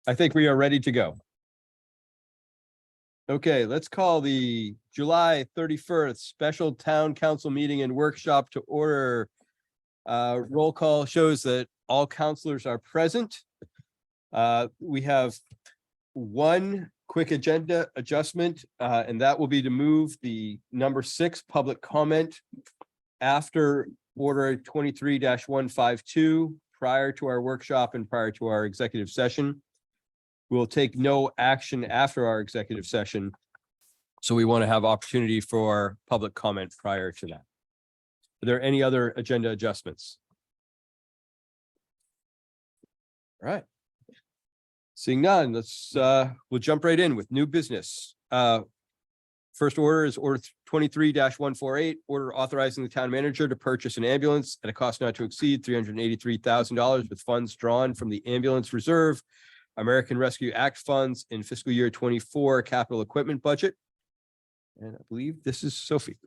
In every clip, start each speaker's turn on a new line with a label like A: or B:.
A: I think we are ready to go. Okay, let's call the July 31st special town council meeting and workshop to order. Roll call shows that all councilors are present. We have one quick agenda adjustment, and that will be to move the number 6 public comment after order 23-152 prior to our workshop and prior to our executive session. We'll take no action after our executive session. So we want to have opportunity for public comment prior to that. Are there any other agenda adjustments? All right. Seeing none, we'll jump right in with new business. First order is order 23-148, order authorizing the town manager to purchase an ambulance at a cost not to exceed $383,000 with funds drawn from the ambulance reserve, American Rescue Act funds in fiscal year 24 capital equipment budget. And I believe this is Sophie.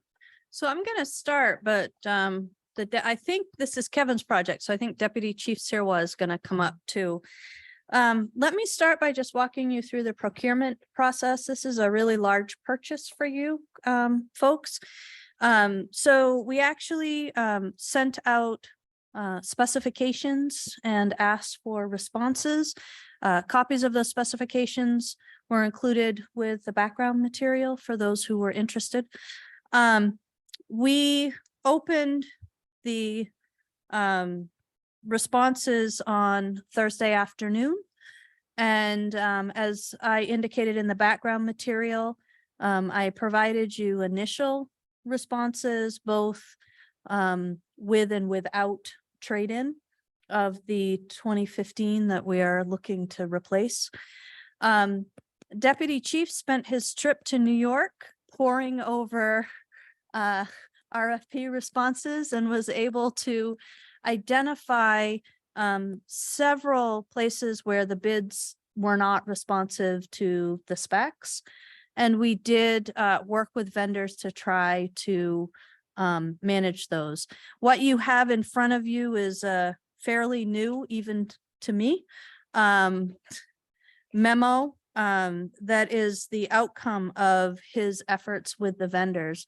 B: So I'm going to start, but I think this is Kevin's project. So I think Deputy Chief Sirwa is going to come up too. Let me start by just walking you through the procurement process. This is a really large purchase for you folks. So we actually sent out specifications and asked for responses. Copies of those specifications were included with the background material for those who were interested. We opened the responses on Thursday afternoon. And as I indicated in the background material, I provided you initial responses, both with and without trade-in of the 2015 that we are looking to replace. Deputy Chief spent his trip to New York poring over RFP responses and was able to identify several places where the bids were not responsive to the specs. And we did work with vendors to try to manage those. What you have in front of you is fairly new, even to me, memo that is the outcome of his efforts with the vendors.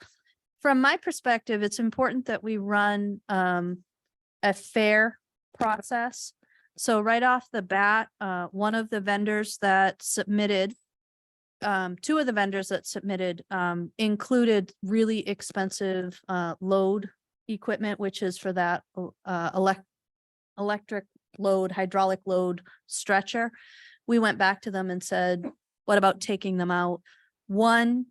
B: From my perspective, it's important that we run a fair process. So right off the bat, one of the vendors that submitted, two of the vendors that submitted included really expensive load equipment, which is for that electric load, hydraulic load stretcher. We went back to them and said, what about taking them out? One,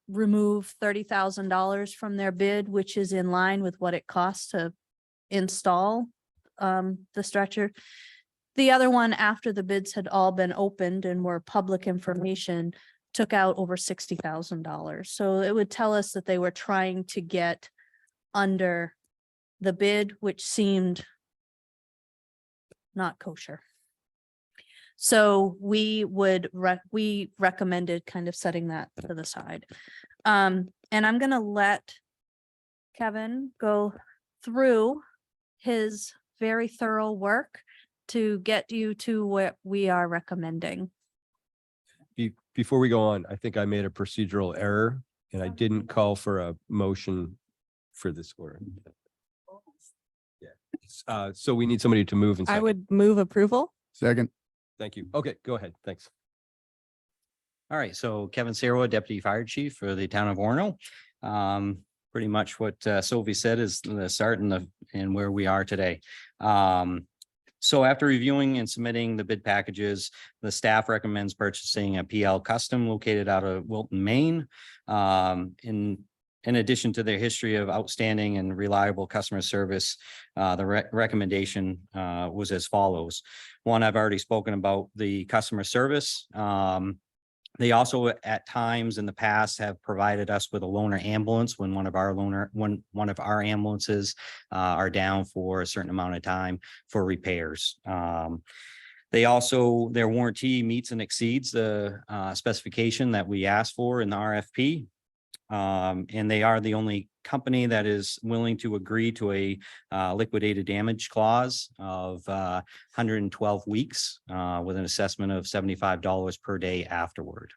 B: remove $30,000 from their bid, which is in line with what it costs to install the stretcher. The other one, after the bids had all been opened and were public information, took out over $60,000. So it would tell us that they were trying to get under the bid, which seemed not kosher. So we recommended kind of setting that to the side. And I'm going to let Kevin go through his very thorough work to get you to what we are recommending.
A: Before we go on, I think I made a procedural error and I didn't call for a motion for this order. Yeah. So we need somebody to move. And
C: I would move approval.
D: Second.
A: Thank you. Okay, go ahead. Thanks.
E: All right, so Kevin Sirwa, Deputy Fire Chief for the town of Orono. Pretty much what Sophie said is the start and where we are today. So after reviewing and submitting the bid packages, the staff recommends purchasing a PL Custom located out of Wilton, Maine. In addition to their history of outstanding and reliable customer service, the recommendation was as follows. One, I've already spoken about the customer service. They also at times in the past have provided us with a loaner ambulance when one of our ambulances are down for a certain amount of time for repairs. They also, their warranty meets and exceeds the specification that we asked for in the RFP. And they are the only company that is willing to agree to a liquidated damage clause of 112 weeks with an assessment of $75 per day afterward.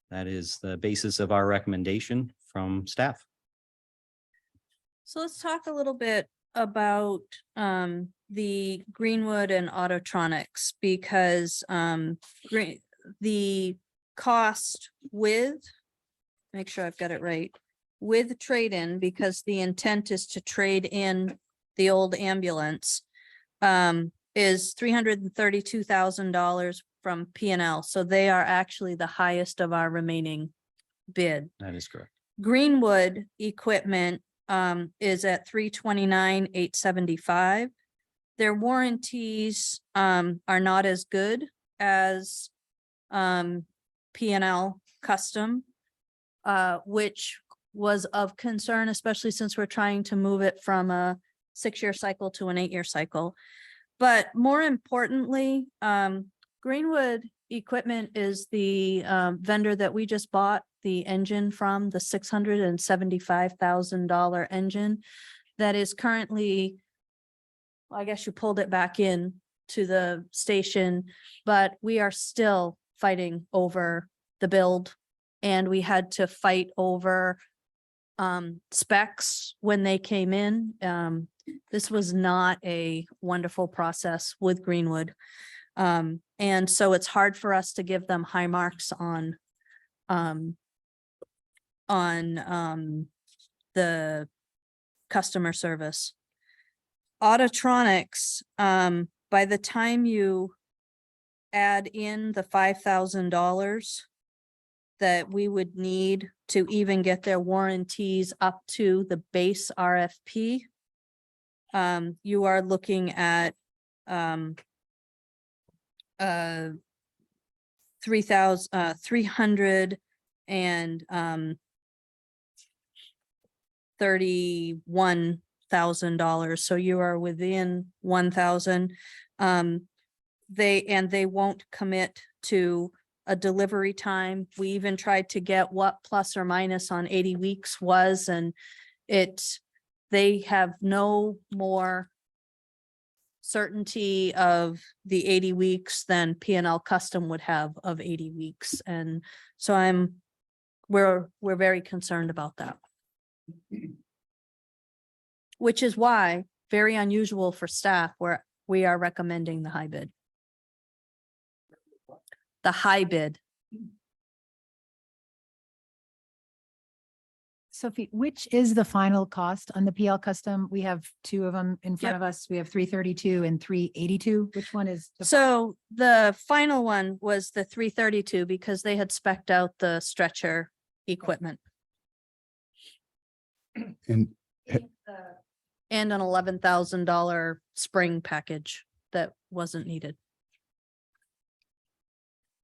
E: That is the basis of our recommendation from staff.
B: So let's talk a little bit about the Greenwood and Autotronics, because the cost with, make sure I've got it right, with trade-in, because the intent is to trade in the old ambulance, is $332,000 from P&L. So they are actually the highest of our remaining bid.
E: That is correct.
B: Greenwood equipment is at $329,875. Their warranties are not as good as P&L Custom, which was of concern, especially since we're trying to move it from a 6-year cycle to an 8-year cycle. But more importantly, Greenwood equipment is the vendor that we just bought the engine from, the $675,000 engine that is currently, I guess you pulled it back in to the station, but we are still fighting over the build, and we had to fight over specs when they came in. This was not a wonderful process with Greenwood. And so it's hard for us to give them high marks on the customer service. Autotronics, by the time you add in the $5,000 that we would need to even get their warranties up to the base RFP, you are looking at 331,000. So you are within 1,000. They won't commit to a delivery time. We even tried to get what plus or minus on 80 weeks was, and they have no more certainty of the 80 weeks than P&L Custom would have of 80 weeks. And so we're very concerned about that. Which is why, very unusual for staff, where we are recommending the high bid. The high bid.
C: Sophie, which is the final cost on the PL Custom? We have two of them in front
B: Yep.
C: of us. We have 332 and 382. Which one is?
B: So the final one was the 332 because they had spec'd out the stretcher equipment
D: And
B: and an $11,000 spring package that wasn't needed.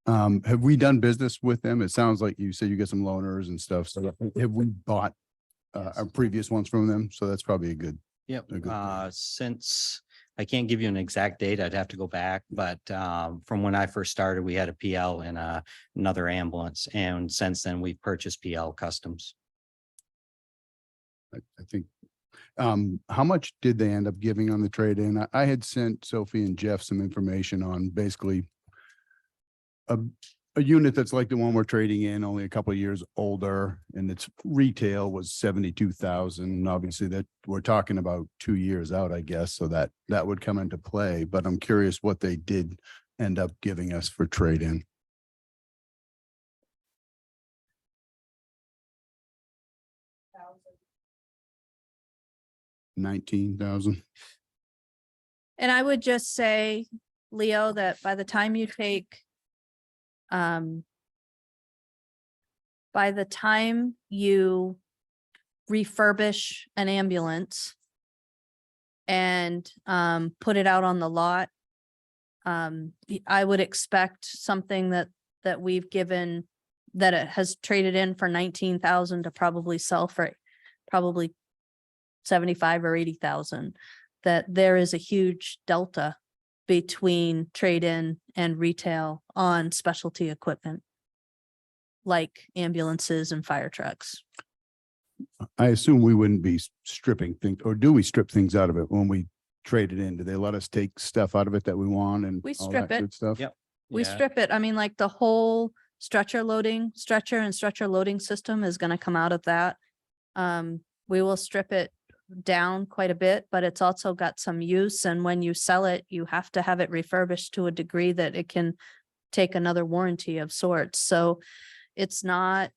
D: have we done business with them? It sounds like you said you get some loaners and stuff. So have we bought our previous ones from them? So that's probably a good.
E: Yep.
D: A good thing.
E: Since I can't give you an exact date, I'd have to go back, but from when I first started, we had a PL and another ambulance. And since then we've purchased PL Customs.
D: I think. How much did they end up giving on the trade-in? I had sent Sophie and Jeff some information on basically a unit that's like the one we're trading in, only a couple of years older, and its retail was 72,000. Obviously that we're talking about 2 years out, I guess, so that would come into play, but I'm curious what they did end up giving us for trade-in. $19,000.
B: And I would just say, Leo, that by the time you take, by the time you refurbish an ambulance and put it out on the lot, I would expect something that we've given, that it has traded in for 19,000 to probably sell for probably 75 or 80,000, that there is a huge delta between trade-in and retail on specialty equipment. like ambulances and fire trucks.
D: I assume we wouldn't be stripping things, or do we strip things out of it when we trade it in? Do they let us take stuff out of it that we want and
B: We
D: all
B: strip
D: that
B: it.
D: good stuff?
E: Yep.
B: We
E: Yeah.
B: strip it. I mean, like the whole stretcher and stretcher loading system is gonna come out of that. We will strip it down quite a bit, but it's also got some use. And when you sell it, you have to have it refurbished to a degree that it can take another warranty of sorts. So it's not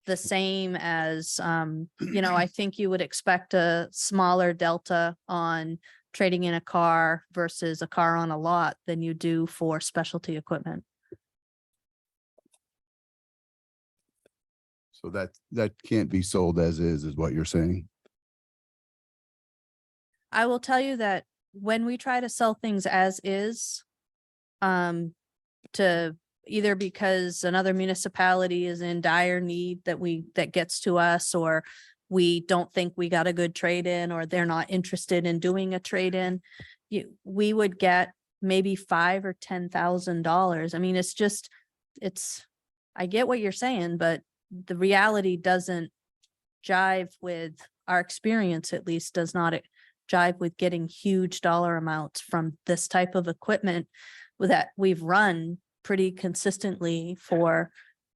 B: the same as, I think you would expect a smaller delta on trading in a car versus a car on a lot than you do for specialty equipment.
D: So that can't be sold as is what you're saying?
B: I will tell you that when we try to sell things as is, to either because another municipality is in dire need that gets to us, or we don't think we got a good trade in, or they're not interested in doing a trade in, we would get maybe $5,000 or $10,000. I mean, I get what you're saying, but the reality doesn't jive with our experience, at least does not jive with getting huge dollar amounts from this type of equipment that we've run pretty consistently for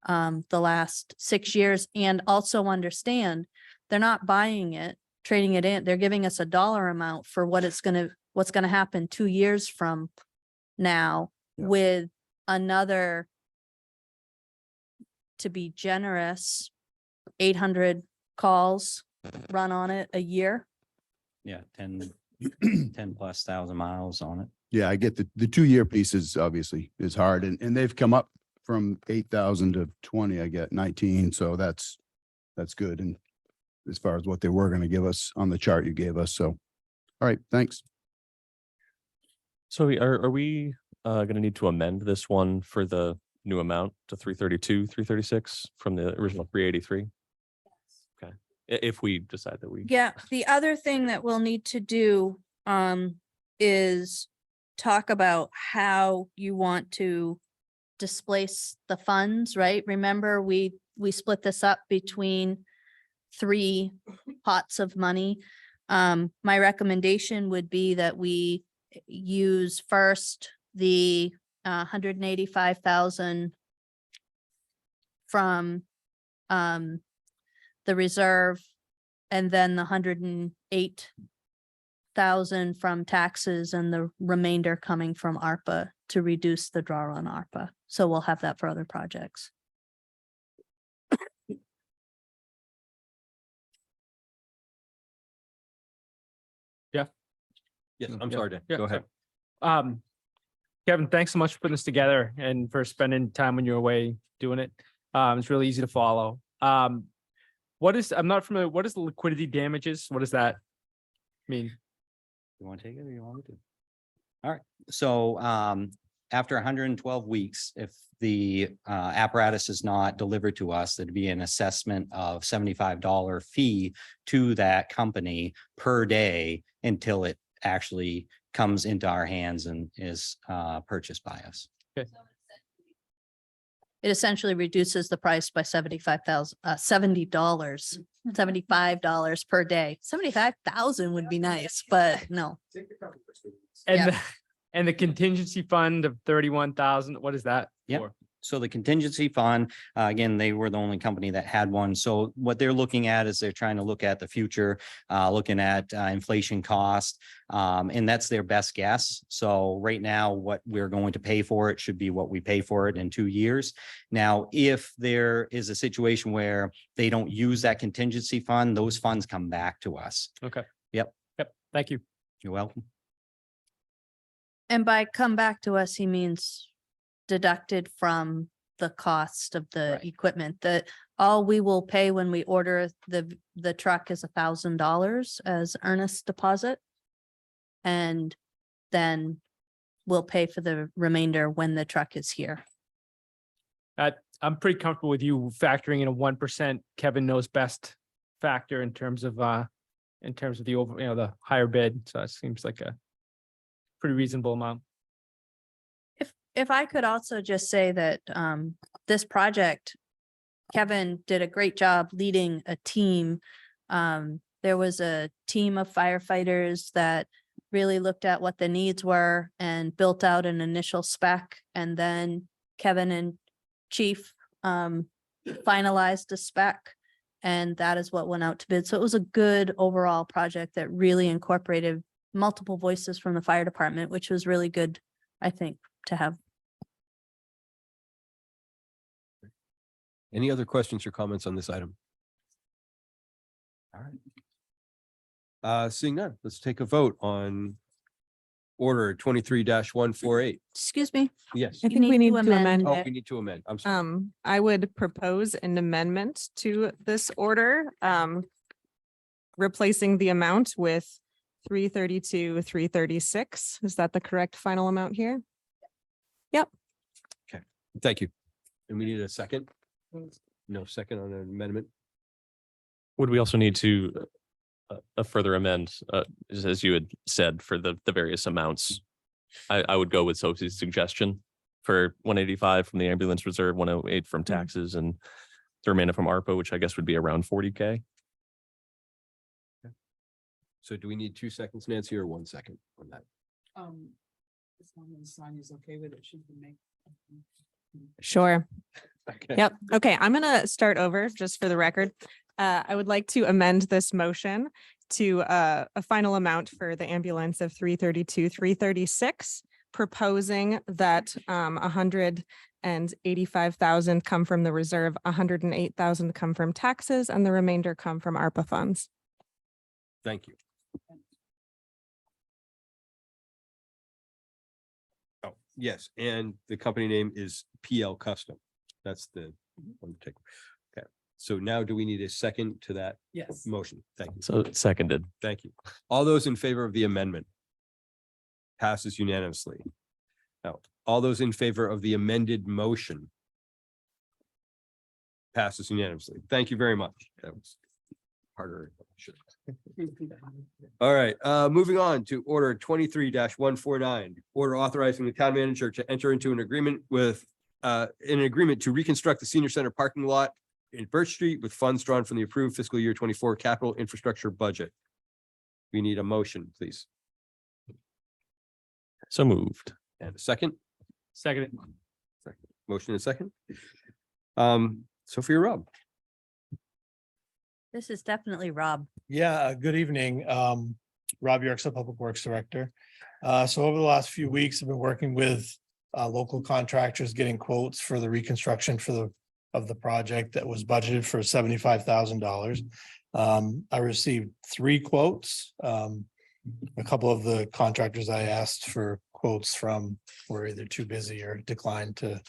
B: the last 6 years. And also understand, they're not buying it, trading it in. They're giving us a dollar amount for what's gonna happen 2 years from now,
D: Yeah.
B: with another, to be generous, 800 calls run on it a year.
E: Yeah, 10 plus thousand miles on it.
D: Yeah, I get the 2-year piece is obviously is hard, and they've come up from 8,000 to 20, I get 19. So that's good. And as far as what they were going to give us on the chart you gave us. So, all right, thanks.
F: So are we gonna need to amend this one for the new amount to 332, 336 from the original 383? Okay, if we decide that we.
B: Yeah, the other thing that we'll need to do is talk about how you want to displace the funds, right? Remember, we split this up between 3 pots of money. My recommendation would be that we use first the 185,000 from the reserve, and then the 108,000 from taxes, and the remainder coming from ARPA to reduce the draw on ARPA. So we'll have that for other projects.
A: Yes, I'm
G: Yeah,
A: sorry, Dan.
G: yeah,
A: Go ahead.
G: Kevin, thanks so much for putting this together and for spending time when you're away doing it. It's really easy to follow. I'm not familiar, what is the liquidity damages? What does that mean?
E: You want to take it or you want me to? All right, so after 112 weeks, if the apparatus is not delivered to us, there'd be an assessment of $75 fee to that company per day until it actually comes into our hands and is purchased by us.
B: It essentially reduces the price by $75 per day. 75,000 would be nice, but no.
G: And
B: Yeah.
G: and the contingency fund of 31,000, what is that
E: Yep.
G: for?
E: So the contingency fund, again, they were the only company that had one. So what they're looking at is they're trying to look at the future, looking at inflation cost, and that's their best guess. So right now, what we're going to pay for it should be what we pay for it in 2 years. Now, if there is a situation where they don't use that contingency fund, those funds come back to us.
G: Okay.
E: Yep.
G: Yep, thank you.
E: You're welcome.
B: And by come back to us, he means deducted from the cost of the
E: Right.
B: equipment. That all we will pay when we order the truck is $1,000 as earnest deposit. And then we'll pay for the remainder when the truck is here.
G: I'm pretty comfortable with you factoring in a 1% Kevin knows best factor in terms of the over, the higher bid. So that seems like a pretty reasonable amount.
B: If I could also just say that this project Kevin did a great job leading a team. There was a team of firefighters that really looked at what the needs were and built out an initial spec. And then Kevin and Chief finalized a spec. And that is what went out to bid. So it was a good overall project that really incorporated multiple voices from the fire department, which was really good, I think, to have.
A: Any other questions or comments on this item? All right. Seeing none, let's take a vote on order 23-148.
B: Excuse me.
A: Yes.
H: I
B: You
H: think we
B: need
H: need
B: to
H: to
B: amend
H: amend
A: Oh,
H: it.
A: we need to amend. I'm sorry.
H: I would propose an amendment to this order, replacing the amount with 332,336. Is that the correct final amount here?
A: Thank you. And we need a second? No second on an amendment?
F: Would we also need to a further amend, as you had said, for the various amounts? I would go with Sophie's suggestion for 185 from the ambulance reserve, 108 from taxes, and the remainder from ARPA, which I guess would be around 40K.
A: So do we need 2 seconds, Nancy, or 1 second on that?
I: As long as Sonia's okay with it, she can make.
H: Sure.
A: Okay.
H: Yep. Okay, I'm gonna start over just for the record. I would like to amend this motion to a final amount for the ambulance of 332,336, proposing that 185,000 come from the reserve, 108,000 come from taxes, and the remainder come from ARPA funds.
A: Thank you. Oh, yes, and the company name is PL Custom. That's the one to take. Okay, so now do we need a second to that
I: Yes.
A: motion? Thank you.
F: So seconded.
A: Thank you. All those in favor of the amendment? Passes unanimously. Now, all those in favor of the amended motion? Passes unanimously. Thank you very much. That was harder. Sure. All right, moving on to order 23-149. Order authorizing the town manager to enter into an agreement to reconstruct the senior center parking lot in Birch Street with funds drawn from the approved fiscal year 24 capital infrastructure budget. We need a motion, please.
F: So moved.
A: And a second.
G: Second.
A: Motion and second. Sophia Robb.
B: This is definitely Rob.
J: Yeah, good evening. Rob Yorkson, Public Works Director. So over the last few weeks, I've been working with local contractors, getting quotes for the reconstruction of the project that was budgeted for $75,000. I received 3 quotes. A couple of the contractors I asked for quotes from were either too busy or declined to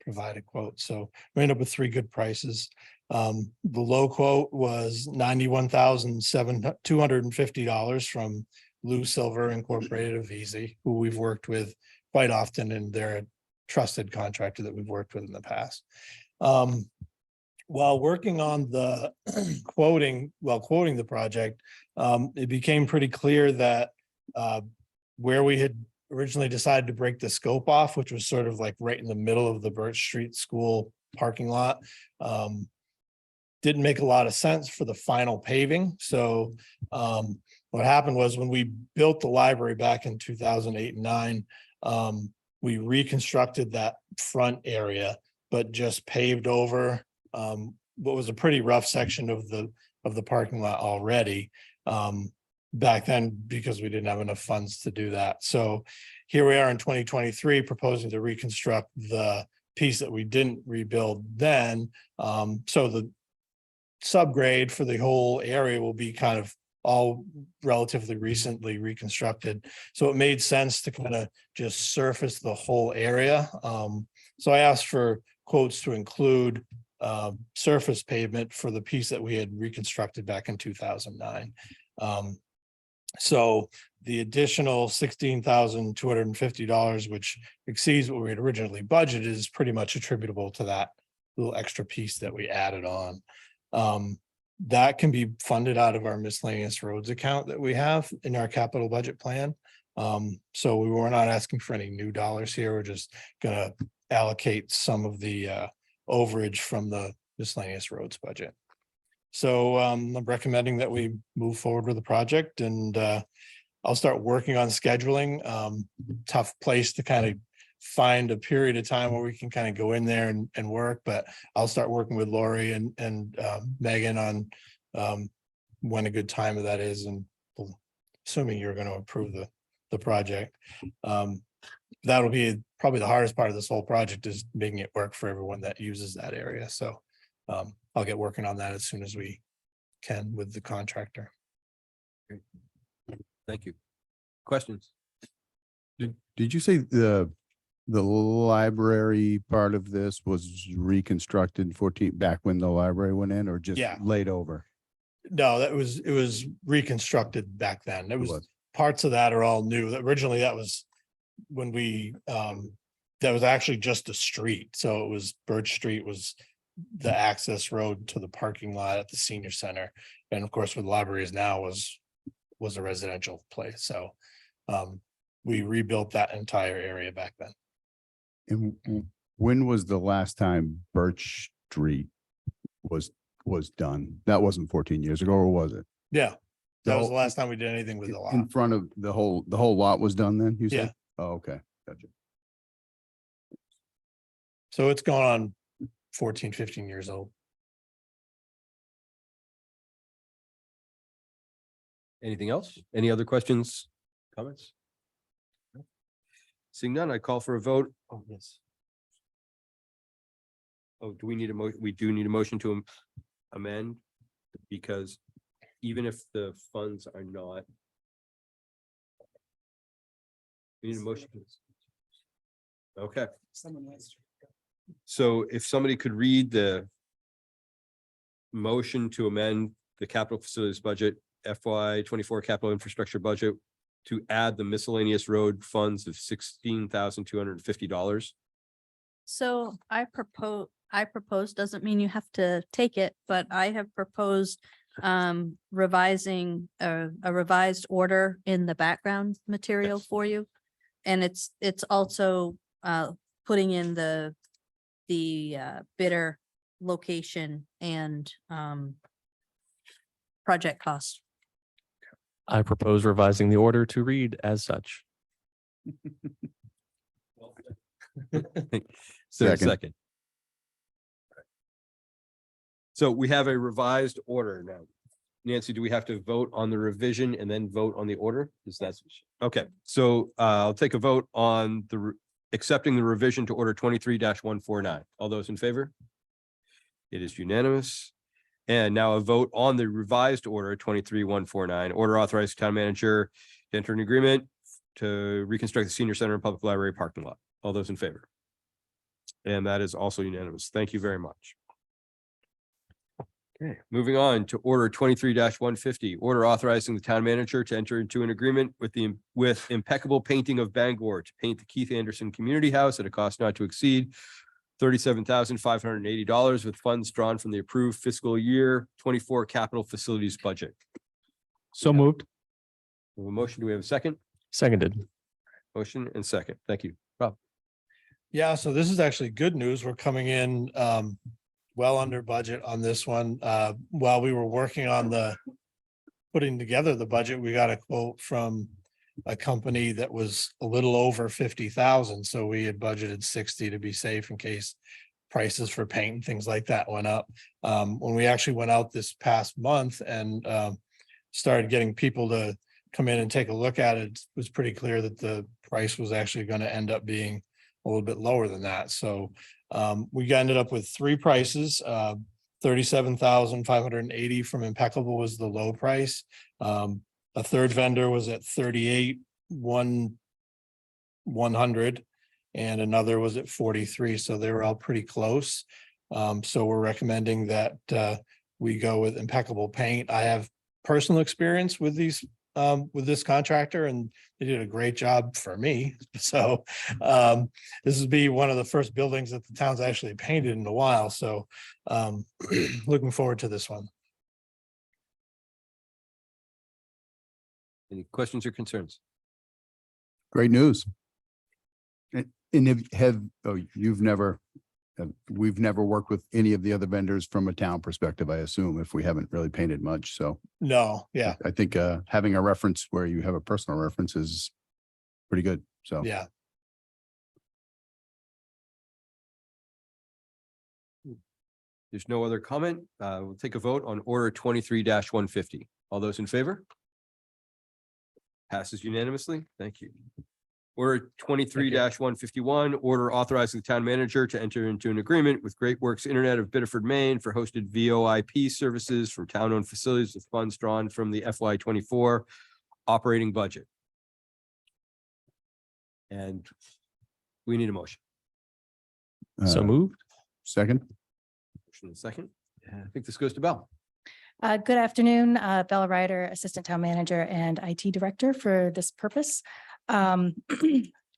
J: provide a quote. So we ended up with 3 good prices. The low quote was $91,250 from Lou Silver Incorporated of Easy, who we've worked with quite often, and they're a trusted contractor that we've worked with in the past. While working on the quoting the project, it became pretty clear that where we had originally decided to break the scope off, which was sort of like right in the middle of the Birch Street School parking lot, didn't make a lot of sense for the final paving. So what happened was when we built the library back in 2008 and 9, we reconstructed that front area, but just paved over what was a pretty rough section of the parking lot already back then, because we didn't have enough funds to do that. So here we are in 2023 proposing to reconstruct the piece that we didn't rebuild then. So the subgrade for the whole area will be kind of all relatively recently reconstructed. So it made sense to kind of just surface the whole area. So I asked for quotes to include surface pavement for the piece that we had reconstructed back in 2009. So the additional $16,250, which exceeds what we had originally budgeted, is pretty much attributable to that little extra piece that we added on. That can be funded out of our miscellaneous roads account that we have in our capital budget plan. So we were not asking for any new dollars here. We're just gonna allocate some of the overage from the miscellaneous roads budget. So I'm recommending that we move forward with the project and I'll start working on scheduling. Tough place to kind of find a period of time where we can kind of go in there and work, but I'll start working with Lori and Megan on when a good time of that is, and assuming you're going to approve the project. That'll be probably the hardest part of this whole project, is making it work for everyone that uses that area. So I'll get working on that as soon as we can with the contractor.
A: Thank you. Questions?
D: Did you say the library part of this was reconstructed 14 back when the library went in, or just
J: Yeah.
D: laid over?
J: No, it was reconstructed back then. It was
D: was.
J: parts of that are all new. Originally, that was when we that was actually just a street. So it was Birch Street was the access road to the parking lot at the senior center. And of course, where the library is now was a residential place. So we rebuilt that entire area back then.
D: And when was the last time Birch Street was done? That wasn't 14 years ago, or was it?
J: Yeah, that was the
D: So,
J: last time we did anything with the lot.
D: In front of the whole lot was done then, you
J: Yeah.
D: said? Oh, okay, gotcha.
J: So it's gone on 14, 15 years old.
A: Anything else? Any other questions, comments? Seeing none, I call for a vote. Oh, yes. Oh, do we need we do need a motion to amend, because even if the funds are not. We need a motion. Okay,
I: Someone wants to.
A: so if somebody could read the motion to amend the capital facilities budget, FY 24 capital infrastructure budget, to add the miscellaneous road funds of $16,250.
B: So I propose, doesn't mean you have to take it, but I have proposed revising a revised order in the background material
A: Yes.
B: for you. And it's also putting in the bidder location and project cost.
F: I propose revising the order to read as such.
A: So
D: Second.
A: second. So we have a revised order now. Nancy, do we have to vote on the revision and then vote on the order? Is that okay? So I'll take a vote on accepting the revision to order 23-149. All those in favor? It is unanimous. And now a vote on the revised order 23-149, order authorizing town manager to enter an agreement to reconstruct the senior center and public library parking lot. All those in favor? And that is also unanimous. Thank you very much. Okay, moving on to order 23-150, order authorizing the town manager to enter into an agreement with Impeccable Painting of Bangor to paint the Keith Anderson Community House at a cost not to exceed $37,580 with funds drawn from the approved fiscal year 24 capital facilities budget.
G: So moved.
A: We have a motion. Do we have a second?
F: Seconded.
A: Motion and second. Thank you. Rob.
J: Yeah, so this is actually good news. We're coming in well under budget on this one. While we were working on putting together the budget, we got a quote from a company that was a little over 50,000. So we had budgeted 60 to be safe in case prices for paint and things like that went up. When we actually went out this past month and started getting people to come in and take a look at it, it was pretty clear that the price was actually going to end up being a little bit lower than that. So we ended up with three prices. 37,580 from Impeccable was the low price. A third vendor was at 38,100 and another was at 43. So they were all pretty close. So we're recommending that we go with Impeccable Paint. I have personal experience with these with this contractor and they did a great job for me. So this would be one of the first buildings that the town's actually painted in a while. So looking forward to this one.
A: Any questions or concerns?
D: Great news. And you've never We've never worked with any of the other vendors from a town perspective, I assume, if we haven't really painted much. So
J: No, yeah,
D: I think having a reference where you have a personal reference is pretty good. So.
J: yeah.
A: There's no other comment. We'll take a vote on order 23-150. All those in favor? Passes unanimously. Thank you. Order 23-151, order authorizing the town manager to enter into an agreement with Great Works Internet of Biddeford, Maine for hosted VoIP services from town-owned facilities with funds drawn from the FY24 operating budget. And we need a motion.
F: So moved.
D: Second.
A: Motion and second. I think this goes to Bell.
C: Good afternoon, Bella Ryder, Assistant Town Manager and IT Director for this purpose.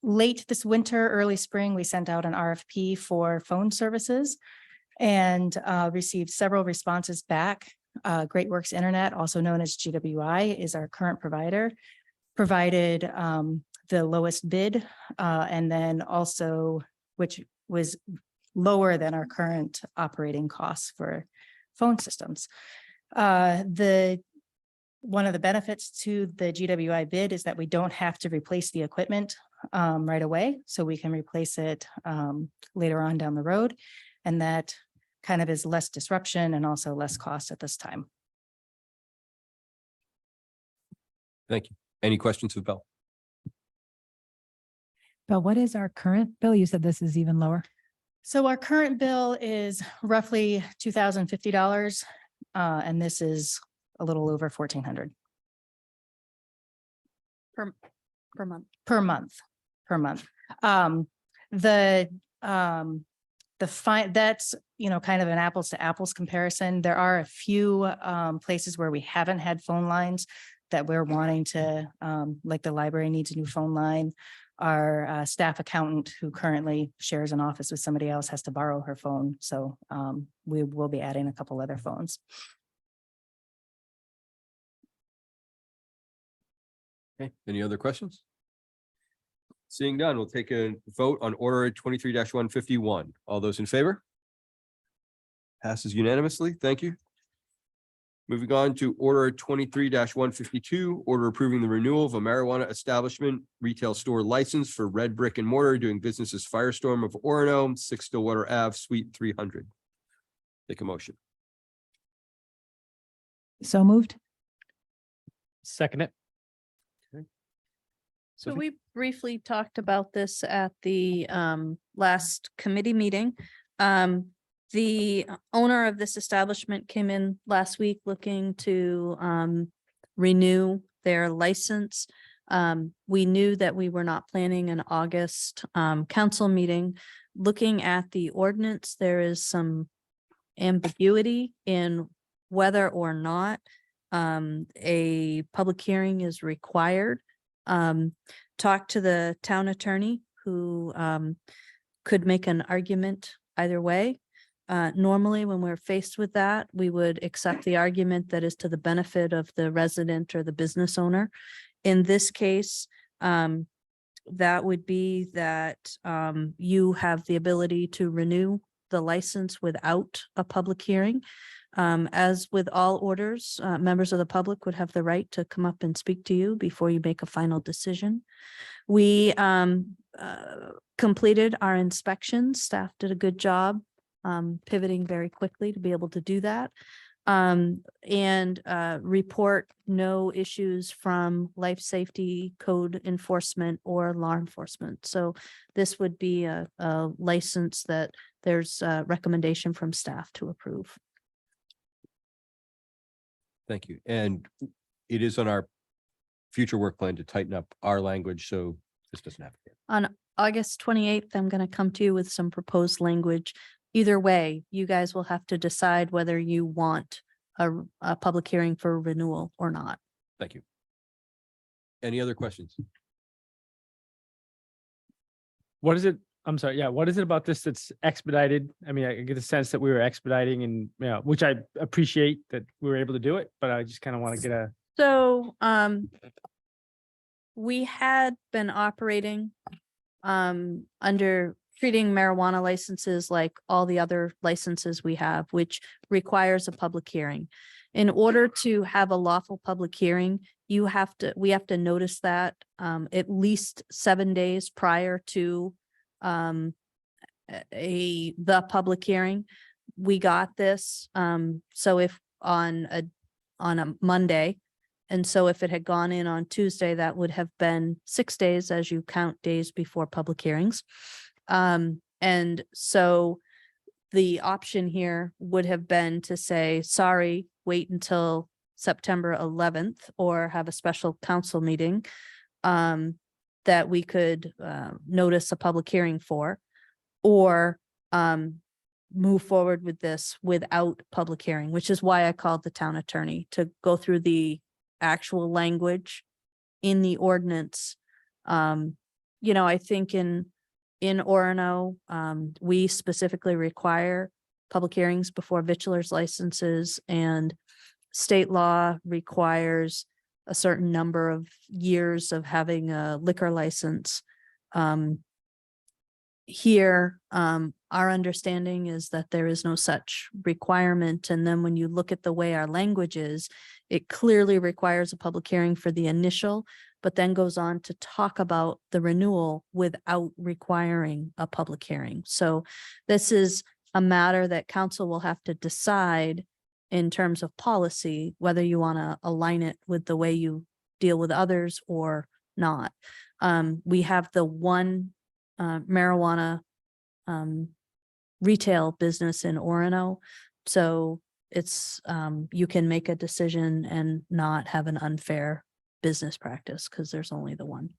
C: Late this winter, early spring, we sent out an RFP for phone services and received several responses back. Great Works Internet, also known as GWI, is our current provider, provided the lowest bid, and then also, which was lower than our current operating costs for phone systems. One of the benefits to the GWI bid is that we don't have to replace the equipment right away. So we can replace it later on down the road. And that kind of is less disruption and also less cost at this time.
A: Thank you. Any questions of Bell?
C: Bill, what is our current bill? You said this is even lower. So our current bill is roughly $2,050. And this is a little over 1,400
B: Per month.
C: per month. That's, kind of an apples to apples comparison. There are a few places where we haven't had phone lines that we're wanting to, like the library needs a new phone line. Our staff accountant, who currently shares an office with somebody else, has to borrow her phone. So we will be adding a couple other phones.
A: Okay, any other questions? Seeing none, we'll take a vote on order 23-151. All those in favor? Passes unanimously. Thank you. Moving on to order 23-152, order approving the renewal of a marijuana establishment retail store license for Red Brick and Mortar doing business as Firestorm of Orono, 6 Stillwater Ave, Suite 300. Take a motion.
C: So moved.
G: Second it.
B: So
A: Sophie?
B: we briefly talked about this at the last committee meeting. The owner of this establishment came in last week looking to renew their license. We knew that we were not planning an August council meeting. Looking at the ordinance, there is some ambiguity in whether or not a public hearing is required. Talk to the town attorney who could make an argument either way. Normally, when we're faced with that, we would accept the argument that is to the benefit of the resident or the business owner. In this case, that would be that you have the ability to renew the license without a public hearing. As with all orders, members of the public would have the right to come up and speak to you before you make a final decision. We completed our inspections. Staff did a good job pivoting very quickly to be able to do that. And report no issues from life safety, code enforcement, or law enforcement. So this would be a license that there's a recommendation from staff to approve.
A: Thank you. And it is on our future work plan to tighten up our language, so this doesn't happen.
B: On August 28th, I'm going to come to you with some proposed language. Either way, you guys will have to decide whether you want a public hearing for renewal or not.
A: Thank you. Any other questions?
G: What is it? I'm sorry. Yeah. What is it about this that's expedited? I mean, I get the sense that we were expediting and, which I appreciate that we were able to do it, but I just kind of want to get a.
B: So, we had been operating under treating marijuana licenses like all the other licenses we have, which requires a public hearing. In order to have a lawful public hearing, we have to notice that at least 7 days prior to the public hearing. We got this, so if on a Monday, and so if it had gone in on Tuesday, that would have been 6 days as you count days before public hearings. And so the option here would have been to say, sorry, wait until September 11th or have a special council meeting that we could notice a public hearing for, or move forward with this without public hearing, which is why I called the town attorney to go through the actual language in the ordinance. I think in Orono, we specifically require public hearings before vitulers licenses, and state law requires a certain number of years of having a liquor license. Here, our understanding is that there is no such requirement. And then when you look at the way our language is, it clearly requires a public hearing for the initial, but then goes on to talk about the renewal without requiring a public hearing. So this is a matter that council will have to decide in terms of policy, whether you want to align it with the way you deal with others or not. We have the one marijuana retail business in Orono. So it's you can make a decision and not have an unfair business practice because there's only the one.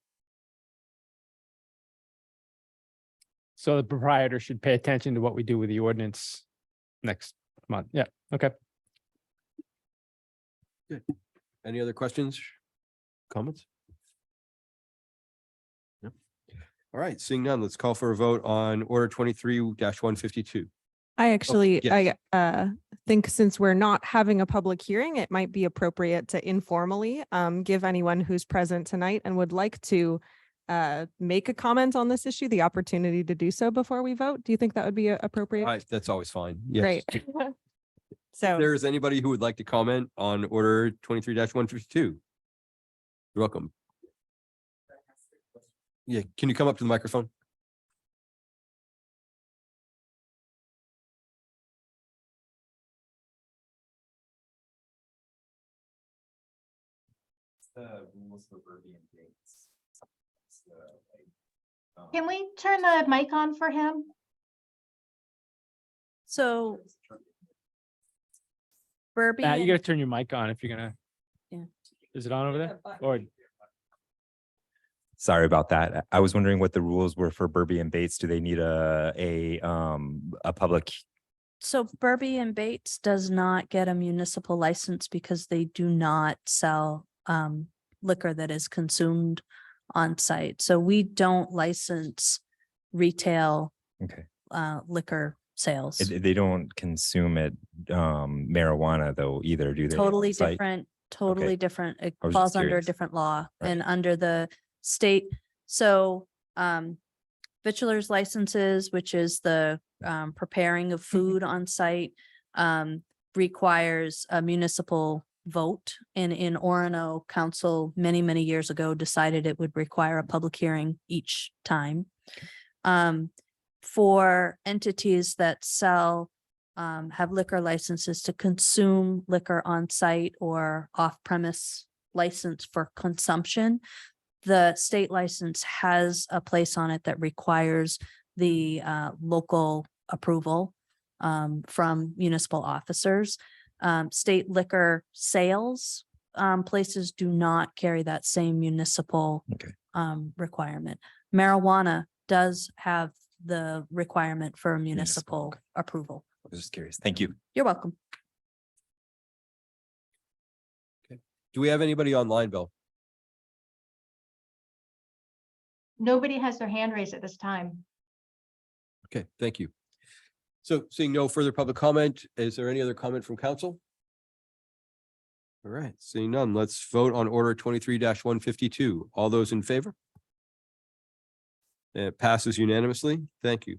G: So the proprietor should pay attention to what we do with the ordinance next month. Yeah, okay.
A: Good. Any other questions? Comments? No. All right, seeing none, let's call for a vote on order 23-152.
H: I actually,
A: yes.
H: I think since we're not having a public hearing, it might be appropriate to informally give anyone who's present tonight and would like to make a comment on this issue the opportunity to do so before we vote. Do you think that would be appropriate?
A: That's always fine. Yes.
H: Great.
A: If
H: So
A: there is anybody who would like to comment on order 23-152, you're welcome. Yeah, can you come up to the microphone?
K: Can we turn the mic on for him?
B: So Burby,
G: Matt, you
B: and-
G: gotta turn your mic on if you're gonna.
B: Yeah.
G: Is it on over there? Or
L: Sorry about that. I was wondering what the rules were for Burby and Bates. Do they need a public?
B: so Burby and Bates does not get a municipal license because they do not sell liquor that is consumed on site. So we don't license retail
L: Okay.
B: liquor sales.
L: They don't consume it marijuana though either, do they?
B: Totally
L: It's like-
B: different, totally different. It
L: I was just
B: falls under a
L: curious.
B: different law
L: Right.
B: and under the state. So vitulers licenses, which is the preparing of food on site, requires a municipal vote. And in Orono, council many, many years ago decided it would require a public hearing each time. For entities that sell, have liquor licenses to consume liquor on site or off-premise license for consumption, the state license has a place on it that requires the local approval from municipal officers. State liquor sales places do not carry that same municipal
L: Okay.
B: requirement. Marijuana does have the requirement for
L: Municipal,
B: municipal
L: okay.
B: approval.
L: I was just curious. Thank you.
B: You're welcome.
A: Do we have anybody online, Bill?
K: Nobody has their hand raised at this time.
A: Okay, thank you. So seeing no further public comment, is there any other comment from council? All right, seeing none, let's vote on order 23-152. All those in favor? It passes unanimously. Thank you.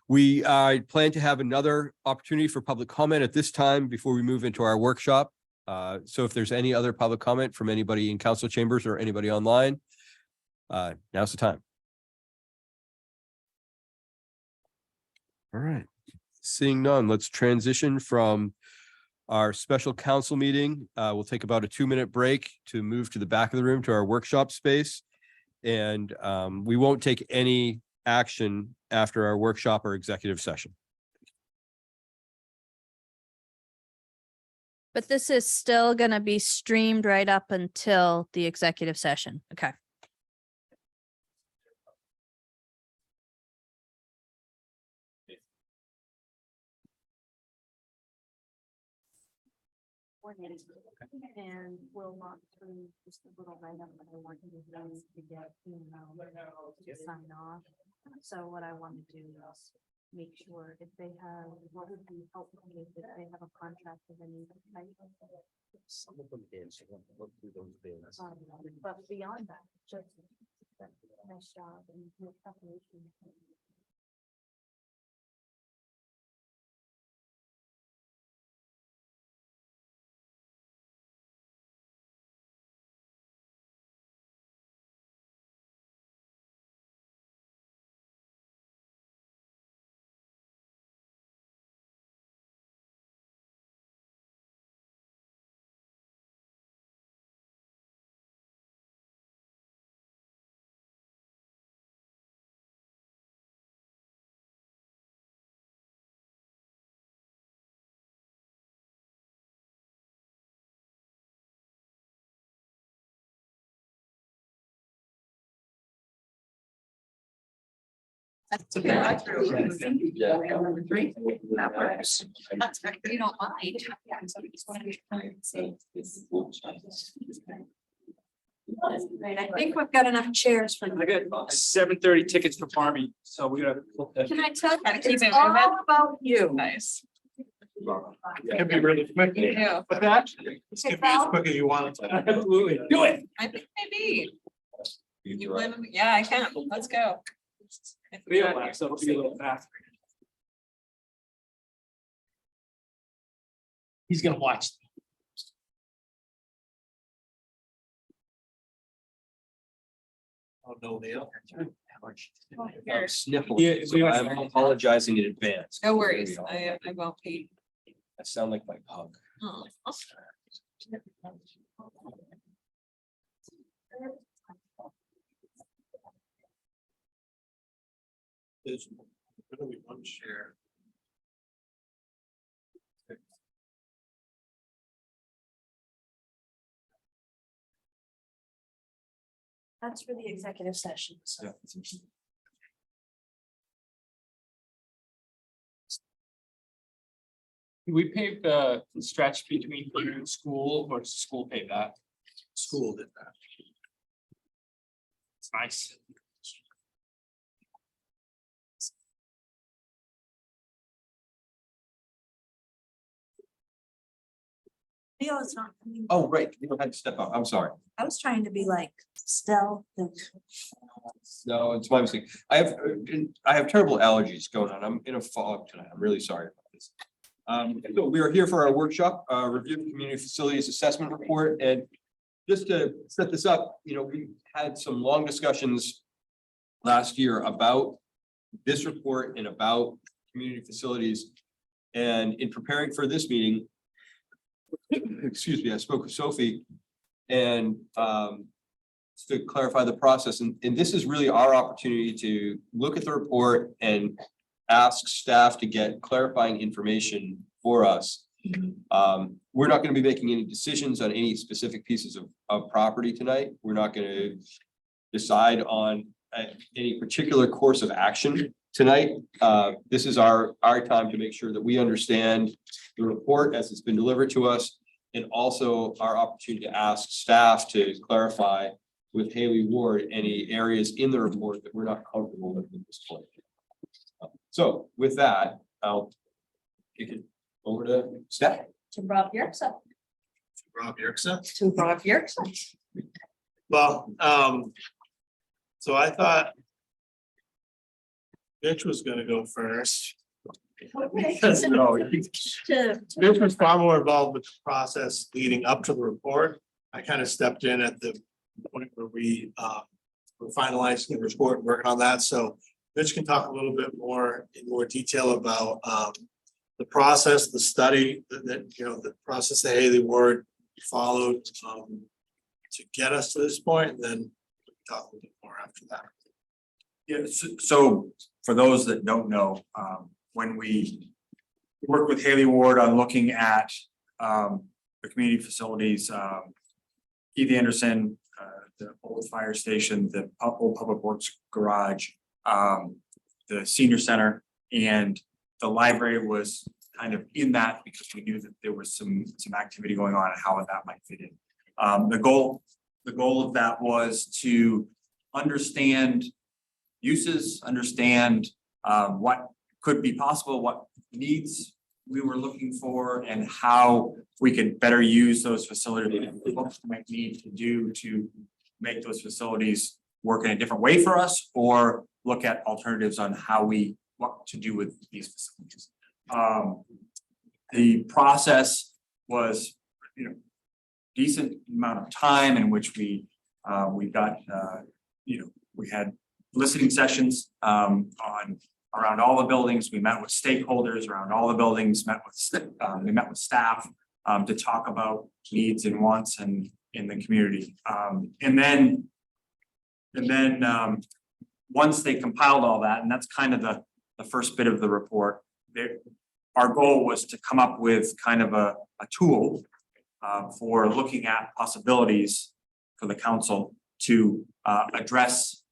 A: We plan to have another opportunity for public comment at this time before we move into our workshop. So if there's any other public comment from anybody in council chambers or anybody online, now's the time. All right. Seeing none, let's transition from our special council meeting. We'll take about a 2-minute break to move to the back of the room to our workshop space. And we won't take any action after our workshop or executive session.
B: But this is still gonna be streamed right up until the executive session. Okay. And we'll walk through just a little write-up that I want you to get, to sign off. So what I want to do is make sure if they have, what would be helpful if they have a contract with any type.
E: Some of them did, so we'll look through those bids.
B: But beyond that, just nice job and your preparation.
I: You don't mind. Right, I think we've got enough chairs for.
G: I got 7:30 tickets for Barbie, so we gotta.
B: Can I tell you,
I: Gotta keep
B: it's
I: it
B: all
I: moving.
B: about you.
I: Nice.
G: Can be really quick.
I: Yeah.
G: But that.
B: It's gonna be as quick
G: as you want it. Absolutely. Do it.
I: I think maybe. You win, yeah, I can, let's go.
G: Yeah, so it'll be a little faster. He's gonna watch.
A: Oh, no, they don't.
I: Here.
A: Sniffling.
G: Yeah,
A: So I'm apologizing in advance.
I: No worries, I won't be.
A: I sound like my pug.
I: Oh.
J: There's gonna be one share.
B: That's for the executive session. So.
G: We paved the stretch between here and school, or does school pave that?
J: School did that.
G: It's nice.
B: Leo's not coming.
A: Oh, right. You don't have to step up. I'm sorry.
B: I was trying to be like stealth and.
A: No, it's my mistake. I have terrible allergies going on. I'm in a fog tonight. I'm really sorry about this. So we are here for our workshop, review of community facilities assessment report, and just to set this up, we had some long discussions last year about this report and about community facilities. And in preparing for this meeting, excuse me, I spoke with Sophie and to clarify the process. And this is really our opportunity to look at the report and ask staff to get clarifying information for us. We're not going to be making any decisions on any specific pieces of property tonight. We're not going to decide on any particular course of action tonight. This is our time to make sure that we understand the report as it's been delivered to us, and also our opportunity to ask staff to clarify with Haley Ward any areas in the report that we're not comfortable with at this point. So with that, I'll kick it over to staff.
B: To Rob Yerxa.
J: Rob Yerxa.
B: To Rob Yerxa.
J: Well, so I thought Mitch was gonna go first. Because no, Mitch was far more involved with the process leading up to the report. I kind of stepped in at the point where we were finalizing the report, working on that. So Mitch can talk a little bit more in more detail about the process, the study that you know, the process that Haley Ward followed to get us to this point, and then we can talk a little bit more after that.
M: Yeah, so for those that don't know, when we worked with Haley Ward on looking at the community facilities, Keith Anderson, the old fire station, the old public works garage, the senior center, and the library was kind of in that because we knew that there was some activity going on and how that might fit in. The goal of that was to understand uses, understand what could be possible, what needs we were looking for, and how we could better use those facilities, what we might need to do to make those facilities work in a different way for us, or look at alternatives on what to do with these facilities. The process was, decent amount of time in which we got, we had listening sessions around all the buildings. We met with stakeholders around all the buildings, we met with staff to talk about needs and wants in the community. And then once they compiled all that, and that's kind of the first bit of the report, our goal was to come up with kind of a tool for looking at possibilities for the council to address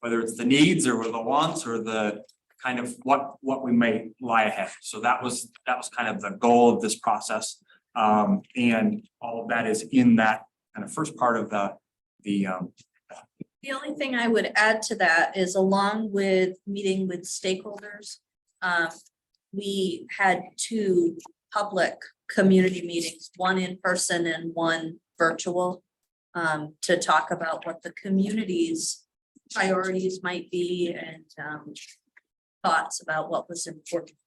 M: whether it's the needs or the wants or the kind of what we may lie ahead. So that was kind of the goal of this process. And all of that is in that kind of first part of the
B: only thing I would add to that is, along with meeting with stakeholders, we had 2 public community meetings, one in person and one virtual, to talk about what the community's priorities might be and thoughts about what was important.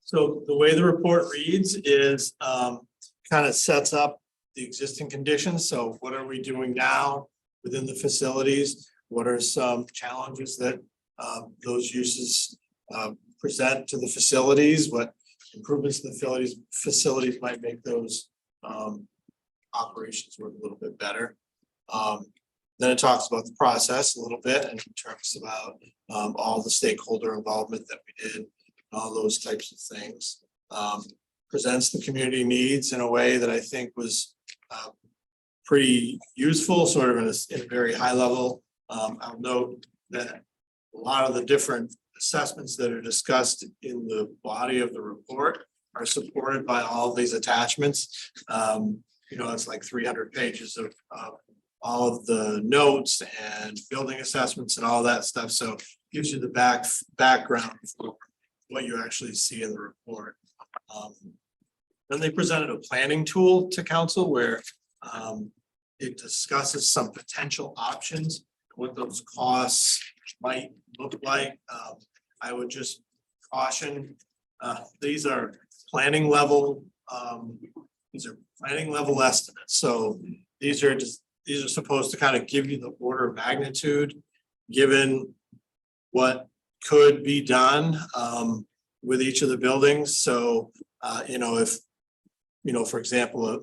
J: So the way the report reads is kind of sets up the existing conditions. So what are we doing now within the facilities? What are some challenges that those uses present to the facilities? What improvements to the facilities might make those operations work a little bit better? Then it talks about the process a little bit and talks about all the stakeholder involvement that we did, all those types of things. Presents the community needs in a way that I think was pretty useful, sort of in a very high level. I'll note that a lot of the different assessments that are discussed in the body of the report are supported by all of these attachments. It's like 300 pages of all of the notes and building assessments and all that stuff. So it gives you the background for what you actually see in the report. Then they presented a planning tool to council where it discusses some potential options, what those costs might look like. I would just caution, these are planning level estimates. So these are supposed to kind of give you the order of magnitude, given what could be done with each of the buildings. So if for example,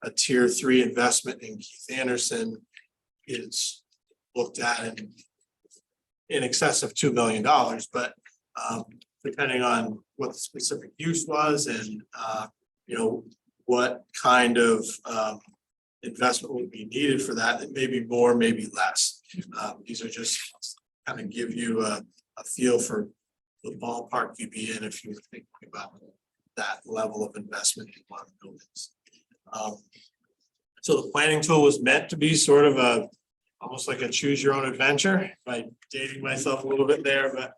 J: a tier 3 investment in Keith Anderson is looked at in excess of $2 million, but depending on what the specific use was and what kind of investment would be needed for that, it may be more, maybe less. These are just kind of give you a feel for the ballpark you'd be in if you were thinking about that level of investment in one of the buildings. So the planning tool was meant to be sort of almost like a choose your own adventure, by dating myself a little bit there, but